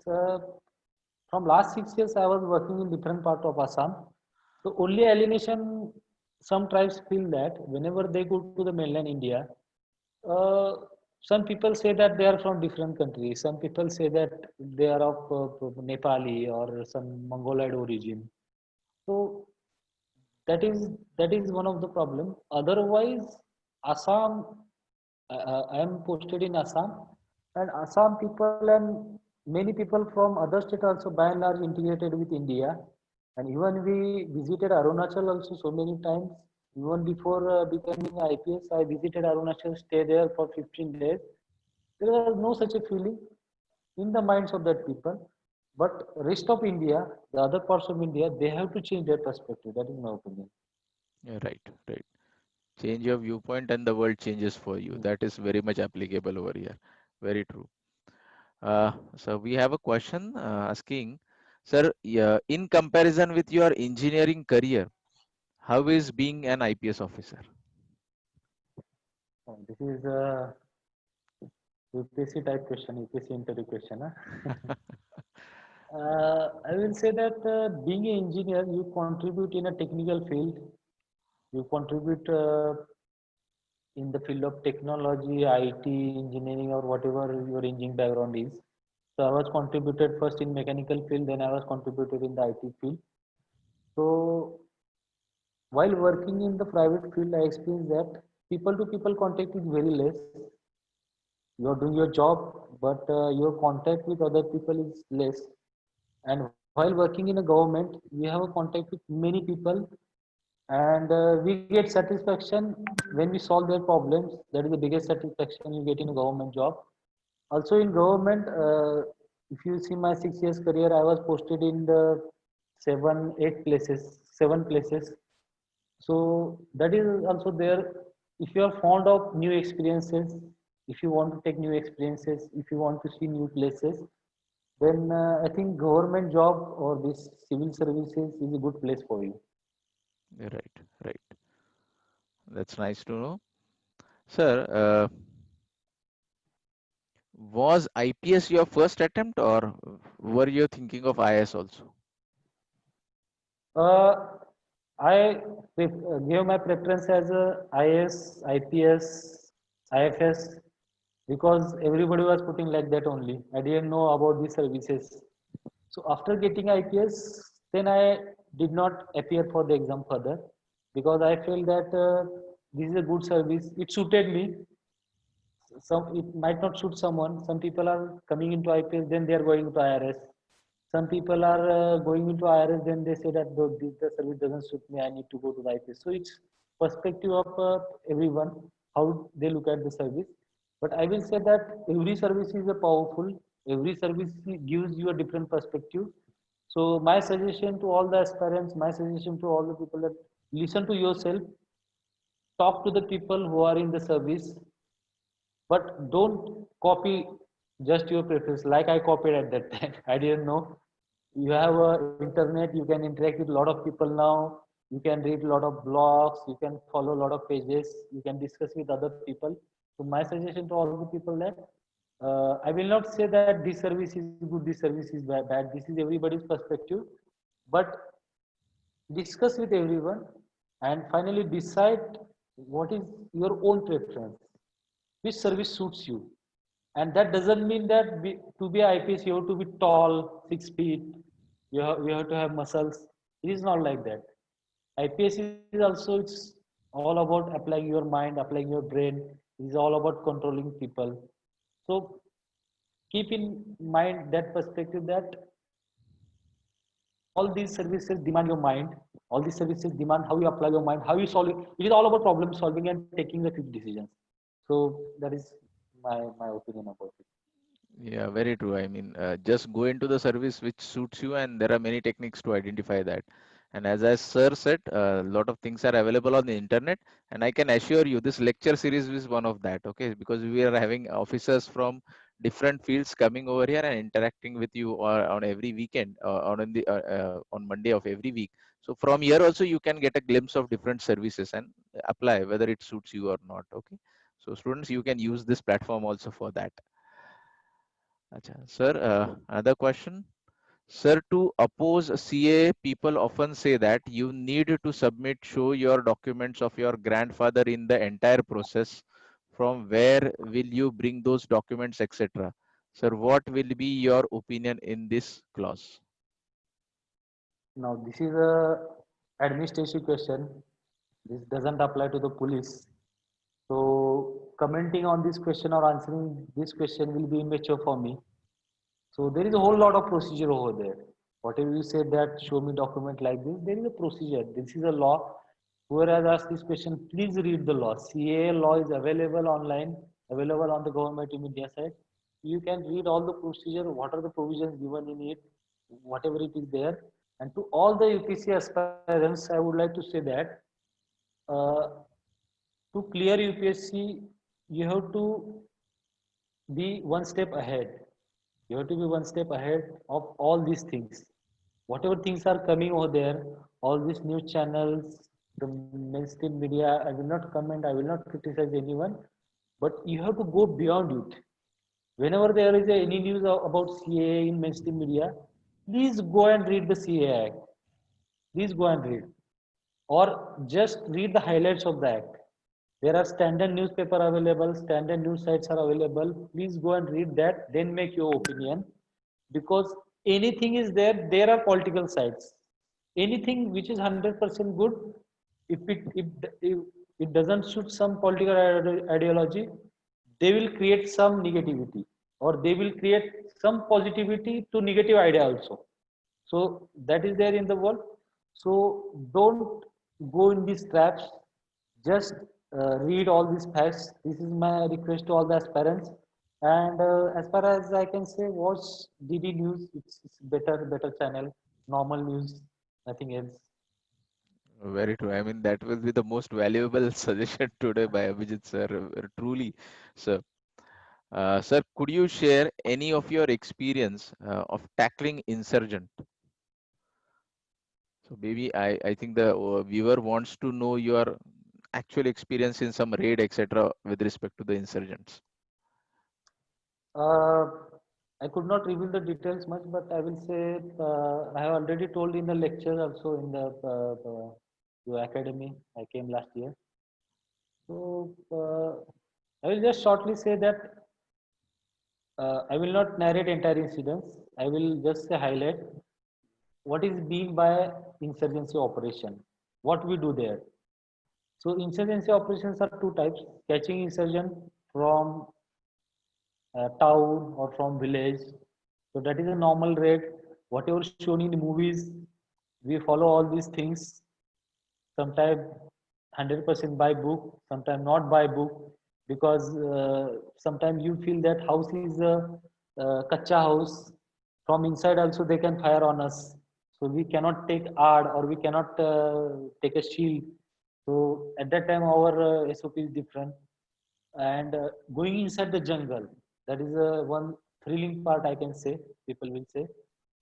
from last 6 years, I was working in different part of Assam. So only alienation, some tribes feel that whenever they go to the mainland India, uh, some people say that they are from different countries. Some people say that they are of Nepali or some Mongoloid origin. So that is one of the problem. Otherwise, Assam, I am posted in Assam, and Assam people and many people from other states also by and large integrated with India. And even we visited Arunachal also so many times. Even before becoming IPS, I visited Arunachal, stay there for 15 days. There was no such a feeling in the minds of that people. But rest of India, the other parts of India, they have to change their perspective. That is my opinion. Yeah, right, right. Change your viewpoint and the world changes for you. Mm. That is very much applicable over here. Very true. So we have a question asking, sir, yeah, in comparison with your engineering career, how is being an IPS officer? This is a UPSC type question, UPSC interview question. Huh? I will say that being an engineer, you contribute in a technical field. You contribute in the field of technology, IT, engineering, or whatever your engineering background is. So I was contributed first in mechanical field, then I was contributed in the IT field. So while working in the private field, I experienced that people to people contact is very less. You are doing your job, but your contact with other people is less. And while working in a government, we have a contact with many people, and we get satisfaction when we solve their problems. That is the biggest satisfaction you get in a government job. Also in government, if you see my 6 years career, I was posted in the 7 places. So that is also there. If you are fond of new experiences, if you want to take new experiences, if you want to see new places, then I think government job or this civil services is a good place for you. Right, right. That's nice to know. Sir, was IPS your first attempt or were you thinking of IS also? I gave my preference as a IS, IPS, IFS because everybody was putting like that only. I didn't know about these services. So after getting IPS, then I did not appear for the exam further because I felt that this is a good service. It suited me. Some it might not suit someone. Some people are coming into IPS, then they are going into IRS. Some people are going into IRS, then they say that the service doesn't suit me. I need to go to the IPS. So it's perspective of everyone how they look at the service. But I will say that every service is a powerful. Every service gives you a different perspective. So my suggestion to all the aspirants, my suggestion to all the people that listen to yourself, talk to the people who are in the service, but don't copy just your preference like I copied at that time. I didn't know you have a internet, you can interact with a lot of people now, you can read a lot of blogs, you can follow a lot of pages, you can discuss with other people. So my suggestion to all the people that I will not say that this service is good, this service is bad, this is everybody's perspective, but discuss with everyone and finally decide what is your own preference, which service suits you. And that doesn't mean that to be IPS you have to be tall, 6 feet, you have to have muscles. It is not like that. IPS is also it's all about applying your mind, applying your brain. It is all about controlling people. So keep in mind that perspective that all these services demand your mind. All these services demand how you apply your mind, how you solve it. It is all about problem solving and taking the quick decisions. So that is my opinion about it. Yeah, very true. I mean, just go into the service which suits you, and there are many techniques to identify that. And as sir said, a lot of things are available on the internet, and I can assure you this lecture series is one of that. Okay, because we are having officers from different fields coming over here and interacting with you on every weekend, on Monday of every week. So from here also you can get a glimpse of different services and apply whether it suits you or not. Okay, so students, you can use this platform also for that. Acha. Sir, another question. Sir, to oppose CA, people often say that you need to show your documents of your grandfather in the entire process. From where will you bring those documents, etc.? Sir, what will be your opinion in this clause? Now this is a administrative question. This doesn't apply to the police. So commenting on this question or answering this question will be immature for me. So there is a whole lot of procedure over there. Whatever you said that show me document like this, there is a procedure. This is a law. Whoever has asked this question, please read the law. CA law is available online, available on the government media site. You can read all the procedure, what are the provisions given in it, whatever it is there. And to all the UPC aspirants, I would like to say that uh, to clear UPSC, you have to be one step ahead. You have to be one step ahead of all these things. Whatever things are coming over there, all these news channels, the mainstream media, I will not comment, I will not criticize anyone, but you have to go beyond it. Whenever there is any news about CAA in mainstream media, please go and read the CAA Act. Please go and read. Or just read the highlights of the act. There are standard newspaper available, standard news sites are available. Please go and read that, then make your opinion. Because anything is there, there are political sides. Anything which is 100% good, if it doesn't suit some political ideology, they will create some negativity or they will create some positivity to negative idea also. So that is there in the world. So don't go in these traps. Just read all these facts. This is my request to all the aspirants. And as far as I can say, watch DD News. It's better channel. Normal news, nothing else. Very true. I mean, that will be the most valuable suggestion today by Abhijit sir. Truly, sir. Sir, could you share any of your experience of tackling insurgent? So maybe I think the viewer wants to know your actual experience in some raid, etc., with respect to the insurgents. Uh, I could not reveal the details much, but I will say I have already told in the lecture also in the academy. I came last year. So I will just shortly say that I will not narrate entire incidents. I will just say highlight what is being by insurgency operation, what we do there. So insurgency operations are two types: catching insurgent from town or from village. So that is a normal raid. Whatever shown in the movies, we follow all these things. Sometimes 100% by book, sometimes not by book, because sometimes you feel that house is a kacha house. From inside also they can fire on us. So we cannot take ARD or we cannot take a shield. So at that time our SOP is different. And going inside the jungle, that is one thrilling part I can say, people will say.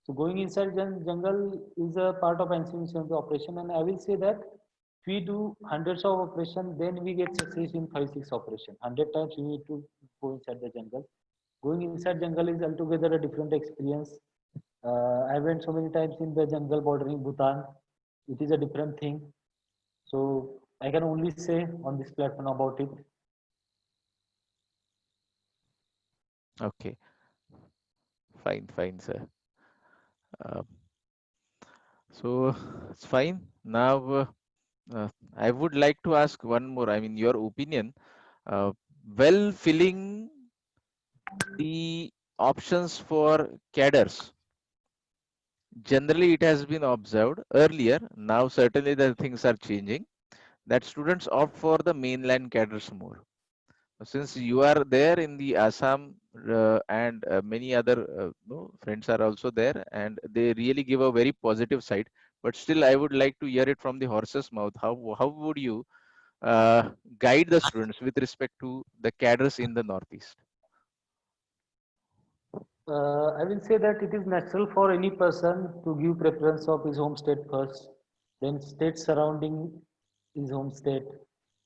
So going inside jungle is a part of anti-insurgency operation, and I will say that we do hundreds of operations, then we get success in 5-6 operation. 100 times we need to go inside the jungle. Going inside jungle is altogether a different experience. I went so many times in the jungle bordering Bhutan. It is a different thing. So I can only say on this platform about it. Okay, fine, sir. Uh, so it's fine. Now I would like to ask one more. I mean, your opinion. Uh, well, filling the options for cadres. Generally, it has been observed earlier. Now, certainly, the things are changing. That students opt for the mainland cadres more. Since you are there in the Assam and many other no, friends are also there, and they really give a very positive side. But still, I would like to hear it from the horse's mouth. How would you guide the students with respect to the cadres in the Northeast? I will say that it is natural for any person to give preference of his home state first, then state surrounding his home state,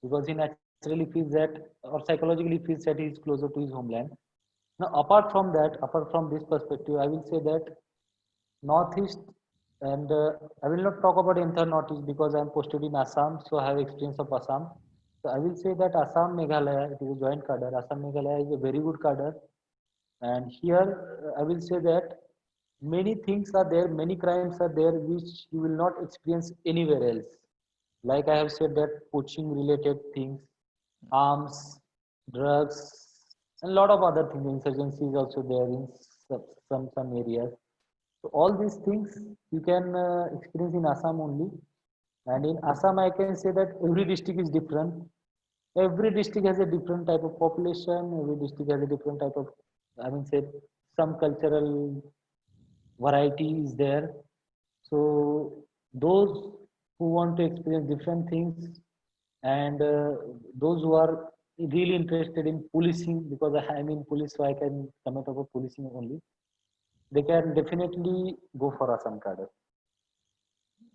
because he naturally feels that or psychologically feels that he is closer to his homeland. Now, apart from this perspective, I will say that Northeast, and I will not talk about entire Northeast because I am posted in Assam, so I have experience of Assam. So I will say that Assam Meghalaya, it is a joint cadre. Assam Meghalaya is a very good cadre, and here I will say that many things are there, many crimes are there which you will not experience anywhere else. Like I have said that poaching related things, arms, drugs, and a lot of other things. Insurgency is also there in some areas. So all these things you can experience in Assam only. And in Assam, I can say that every district is different. Every district has a different type of population. Every district has a different type of, I mean, say, some cultural variety is there. So those who want to experience different things, and those who are really interested in policing, because I'm in police, so I can comment about policing only. They can definitely go for Assam cadre.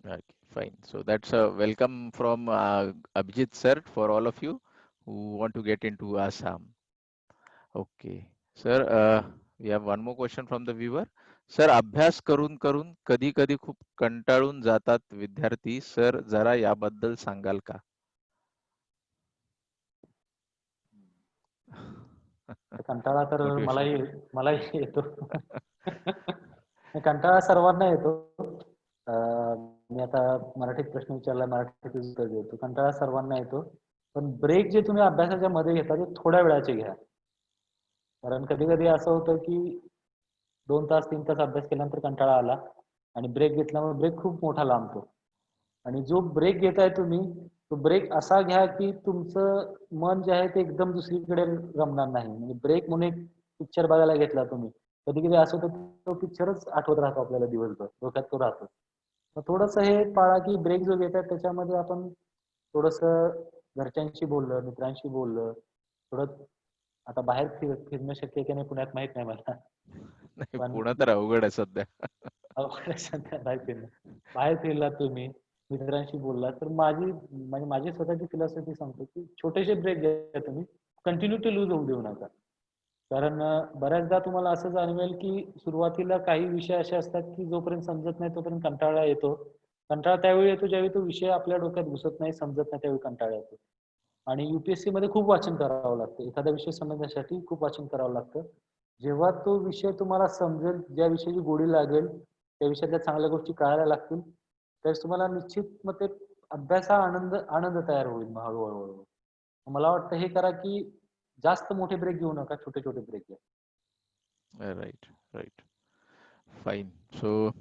Okay, fine. So that's a welcome from Abhijit sir for all of you who want to get into Assam. Okay, sir. We have one more question from the viewer. Sir अभ्यास करून करून कधी कधी खूप कंटाळून जातात विद्यार्थी sir जरा याबद्दल सांगाल का? कंटाळा तर Motivation. मलाही येतो. कंटाळा सर्वांना येतो. मी आता मराठीत प्रश्न विचारला, मराठीत उत्तर देतो. कंटाळा सर्वांना येतो, पण ब्रेक जे तुम्ही अभ्यासाच्या मध्ये घेता ते थोड्या वेळाचे घ्या. कारण कधी कधी असं होतं की 2 तास 3 तास अभ्यास केल्यानंतर कंटाळा आला आणि ब्रेक घेतल्यामुळे ब्रेक खूप मोठा लांबतो. आणि जो ब्रेक घेताय तुम्ही, तो ब्रेक असा घ्या की तुमचं मन जे आहे ते एकदम दुसरीकडे रमणार नाही. म्हणजे ब्रेक म्हणून एक पिक्चर बघायला घेतला तुम्ही, कधी कधी असं होतं तो पिक्चरच आठवत राहतो आपल्याला दिवसभर, डोक्यात तो राहतो. मग थोडंसं हे पाळा की ब्रेक जो घेताय त्याच्यामध्ये आपण थोडंसं घरच्यांशी बोललं, मित्रांशी बोललं, थोडं आता बाहेर फिरणं शक्य आहे की नाही पुण्यात माहित नाही मला. नाही, पण पुणे तर अवघड आहे सध्या. अवघड आहे सध्या बाहेर फिरणं. बाहेर फिरला तुम्ही, मित्रांशी बोलला, तर माझी स्वतःची फिलॉसॉफी सांगतो की छोटेसे ब्रेक घ्या तुम्ही, कंटिन्युटी लूज होऊ देऊ नका. कारण बऱ्याचदा तुम्हाला असं जाणवेल की सुरुवातीला काही विषय असे असतात की जोपर्यंत समजत नाही तोपर्यंत कंटाळा येतो. कंटाळा त्यावेळी येतो ज्यावेळी तो विषय आपल्या डोक्यात घुसत नाही, समजत नाही, त्यावेळी कंटाळा येतो. आणि UPSC मध्ये खूप वाचन करावं लागतं. एखादा विषय समजण्यासाठी खूप वाचन करावं लागतं. जेव्हा तो विषय तुम्हाला समजेल, ज्या विषयाची गोडी लागेल, त्या विषयातल्या चांगल्या गोष्टी कळायला लागतील, त्यावेळेस तुम्हाला निश्चित मग ते अभ्यास हा आनंद तयार होईल मग हळूहळू. मला वाटतं हे करा की जास्त मोठे ब्रेक घेऊ नका, छोटे छोटे ब्रेक घ्या. Right. Fine. So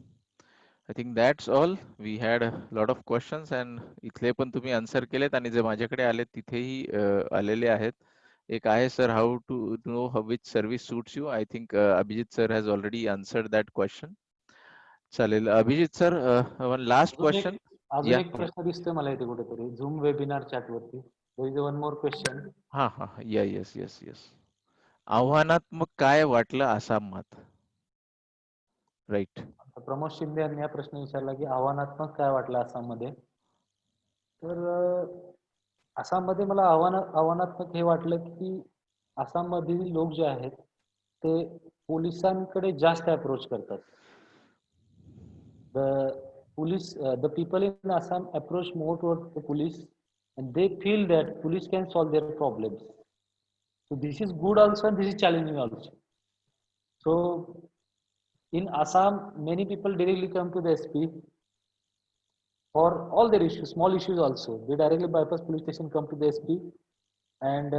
I think that's all. We had a lot of questions and इथले पण तुम्ही आन्सर केलेत आणि जे माझ्याकडे आले तिथेही आलेले आहेत. एक आहे sir, how to know how which service suits you? I think Abhijit sir has already answered that question. चालेल. Abhijit sir, one last question. अजून Yeah. एक प्रश्न दिसतोय मला इथे कुठेतरी झूम वेबिनार चॅट वरती. There is one more question. हा. Yes. आव्हानात्मक काय वाटलं आसामात? राईट. प्रमोद शिंदे यांनी हा प्रश्न विचारला की आव्हानात्मक काय वाटलं आसाममध्ये. तर आसाममध्ये मला आव्हानात्मक हे वाटलं की आसाममधील लोक जे आहेत ते पोलिसांकडे जास्त अप्रोच करतात. The people in Assam approach more towards the police and they feel that police can solve their problems. So this is good also and this is challenging also. So in Assam, many people directly come to the SP for all their issues, small issues also. They directly bypass police station, come to the SP, and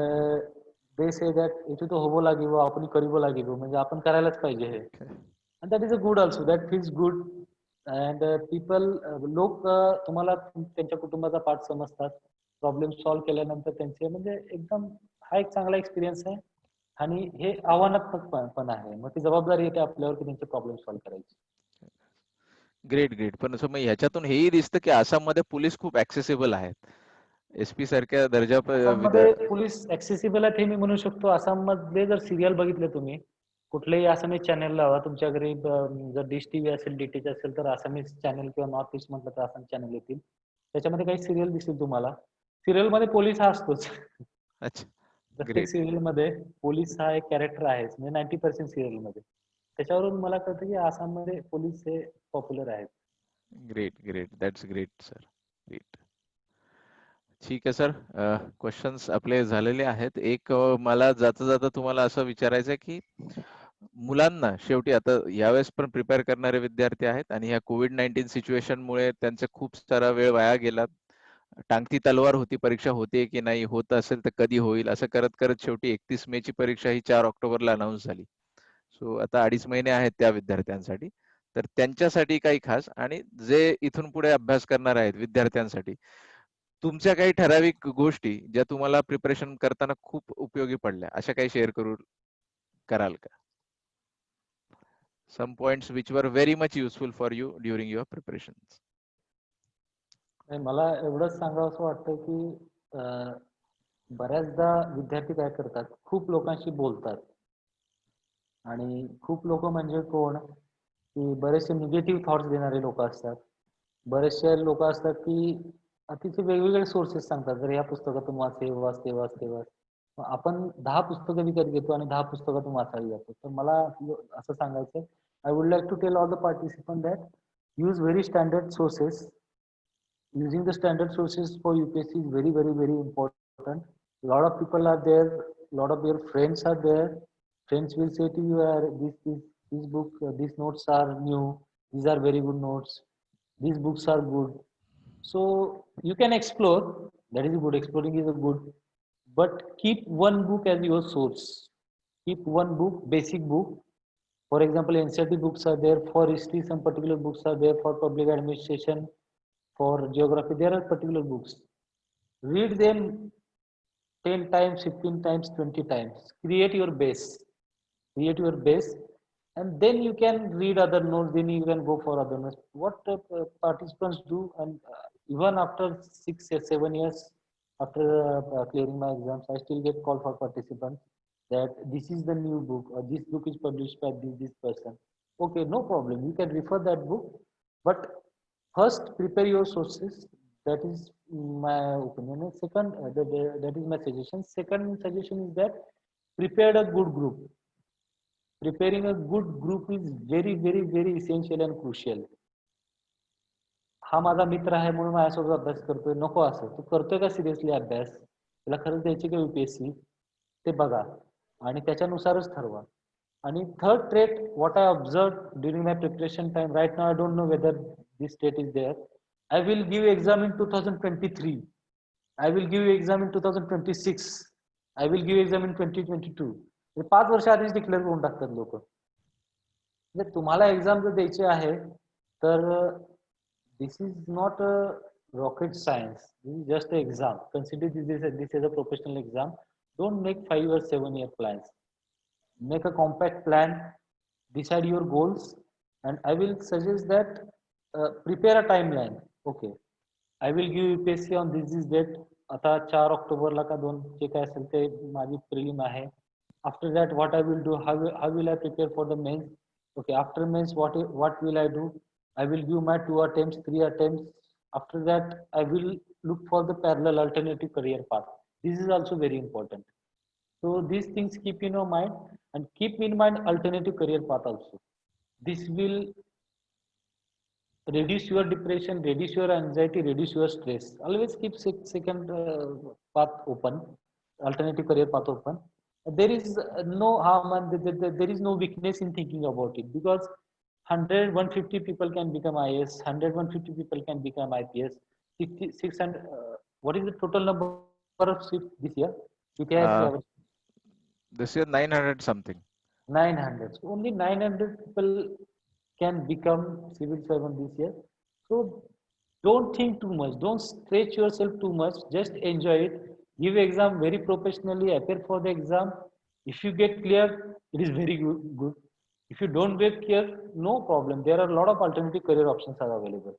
they say that इथे तो होबो लागिबो, आपण करिबो लागिबो, म्हणजे आपण करायलाच पाहिजे हे. And that is a good also, that feels good. And people, लोक तुम्हाला त्यांच्या कुटुंबाचा पार्ट समजतात, प्रॉब्लेम सॉल्व्ह केल्यानंतर त्यांचे म्हणजे एकदम हा एक चांगला एक्सपिरियन्स आहे. आणि हे आव्हानात्मक पण आहे, मग ती जबाबदारी येते आपल्यावर की त्यांचे प्रॉब्लेम सॉल्व्ह करायची. Great great. पण असं मग ह्याच्यातून हेही दिसतं की आसाममध्ये पोलीस खूप ऍक्सेसिबल आहेत. SP सारख्या दर्जा आसाममध्ये पोलीस ऍक्सेसिबल आहेत हे मी म्हणू शकतो. आसाममध्ये जर सिरियल बघितले तुम्ही, कुठलेही आसामीज चॅनल लावा, तुमच्या घरी जर डिश टीव्ही असेल, डीटीच असेल, तर आसामीज चॅनल किंवा नॉर्थ ईस्ट म्हटलं तर आसाम चॅनल येतील. त्याच्यामध्ये काही सिरियल दिसतील तुम्हाला. सिरियल मध्ये पोलीस हा असतोच. अच्छा, प्रत्येक सिरियल मध्ये पोलीस हा एक कॅरेक्टर आहे, म्हणजे 90% सिरियल मध्ये. त्याच्यावरून मला कळतं की आसाममध्ये पोलीस हे पॉप्युलर आहेत. Great great, that's great sir, great. ठीक आहे सर, क्वेश्चन्स आपले झालेले आहेत. एक मला जाता जाता तुम्हाला असं विचारायचं आहे की मुलांना शेवटी आता यावेळेस पण प्रिपेअर करणारे विद्यार्थी आहेत आणि ह्या कोविड-19 सिच्युएशन मुळे त्यांचा खूप सारा वेळ वाया गेला. टांगती तलवार होती, परीक्षा होते की नाही, होत असेल तर कधी होईल, असं करत करत शेवटी 31 मे ची परीक्षा ही 4 ऑक्टोबरला अनाऊन्स झाली. सो आता 2.5 महिने आहेत त्या विद्यार्थ्यांसाठी. तर त्यांच्यासाठी काही खास आणि जे इथून पुढे अभ्यास करणार आहेत विद्यार्थ्यांसाठी तुमच्या काही ठराविक गोष्टी ज्या तुम्हाला प्रिपरेशन करताना खूप उपयोगी पडल्या, अशा काही शेअर कराल का? Some points which were very much useful for you during your preparations. मला एवढंच सांगावं असं वाटतं की बऱ्याचदा विद्यार्थी काय करतात, खूप लोकांशी बोलतात. आणि खूप लोक म्हणजे कोण, की बरेचसे निगेटिव्ह थॉट्स देणारे लोक असतात. बरेचसे लोक असतात की अतिशय वेगवेगळे सोर्सेस सांगतात, जर या पुस्तकातून वाच. आपण 10 पुस्तकं विकत घेतो आणि 10 पुस्तकातून वाचायला जातो. तर मला असं सांगायचं, I would like to tell all the participant that use very standard sources. Using the standard sources for UPSC is very, very, very important. A lot of people are there, a lot of your friends are there. Friends will say to you, this book, these notes are new, these are very good notes, these books are good. So you can explore, that is good, exploring is a good, but keep one book as your source. Keep one book, basic book. For example, NCERT books are there, for history some particular books are there, for public administration, for geography there are particular books. Read them 10 times, 15 times, 20 times. Create your base, and then you can read other notes, then you can go for other notes. What participants do, and even after 6 or 7 years after clearing my exams, I still get call for participants that this is the new book, or this book is published by this person. Okay, no problem, you can refer that book, but first prepare your sources. That is my opinion. And second, that is my suggestion. Second suggestion is that prepare a good group. Preparing a good group is very, very, very essential and crucial. हा माझा मित्र आहे म्हणून माझ्यासोबत अभ्यास करतोय, नको असं. तू करतोय का सिरियसली अभ्यास, त्याला खरंच द्यायची का UPSC, ते बघा आणि त्याच्यानुसारच ठरवा. आणि third trait, what I observed during my preparation time, right now I don't know whether this trait is there. I will give exam in 2023. I will give exam in 2026. I will give exam in 2022. 5 वर्ष आधीच declare करून टाकतात लोक. म्हणजे तुम्हाला exam जर द्यायची आहे तर this is not a rocket science. This is just an exam. Consider this as a professional exam. Don't make 5 or 7 year plans. Make a compact plan, decide your goals, and I will suggest that prepare a timeline. Okay, I will give UPSC on this date. आता 4 ऑक्टोबरला का 2 जे काय असेल ते माझी prelim आहे. After that, what I will do, how will I prepare for the mains? Okay, after mains, what will I do? I will give my 2 attempts, 3 attempts. After that, I will look for the parallel alternative career path. This is also very important. So these things keep in your mind, and keep in mind alternative career path also. This will reduce your depression, reduce your anxiety, reduce your stress. Always keep second path open, alternative career path open. There is no harm and there is no weakness in thinking about it, because 100, 150 people can become IAS, 100, 150 people can become IPS. 60, 600, what is the total number of seats this year? Uh, this year 900 something. 900. So only 900 people can become civil servant this year. So don't think too much. Don't stretch yourself too much. Just enjoy it. Give exam very professionally. Appear for the exam. If you get clear, it is very good. If you don't get clear, no problem. There are a lot of alternative career options are available.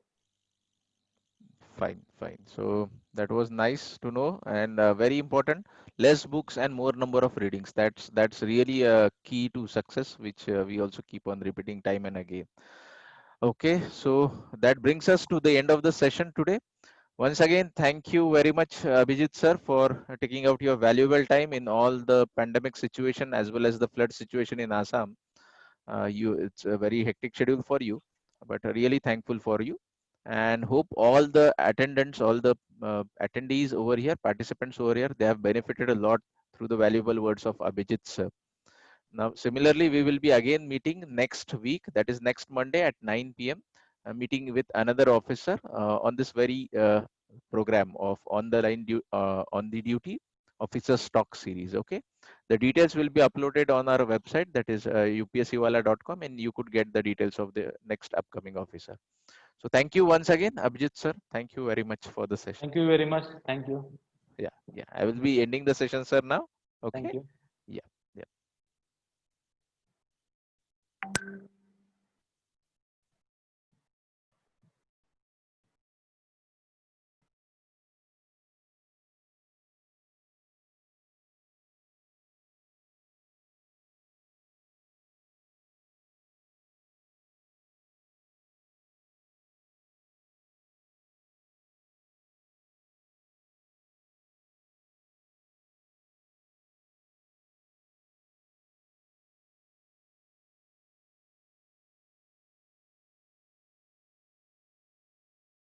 Fine, fine. So that was nice to know, and very important. Less books and more number of readings. That's really a key to success, which we also keep on repeating time and again. Okay, so that brings us to the end of the session today. Once again, thank you very much, Abhijit sir, for taking out your valuable time in all the pandemic situation as well as the flood situation in Assam. It's a very hectic schedule for you, but really thankful for you, and hope all the attendants, all the attendees over here, participants over here, they have benefited a lot through the valuable words of Abhijit sir. Now, similarly, we will be again meeting next week, that is next Monday at 9 p.m. Meeting with another officer on this very program of on the line on the duty officer stock series. Okay, the details will be uploaded on our website, that is upscwala.com, and you could get the details of the next upcoming officer. So thank you once again, Abhijit sir. Thank you very much for the session. Thank you very much. Thank you. Yeah, I will be ending the session, sir, now. Okay. Thank you.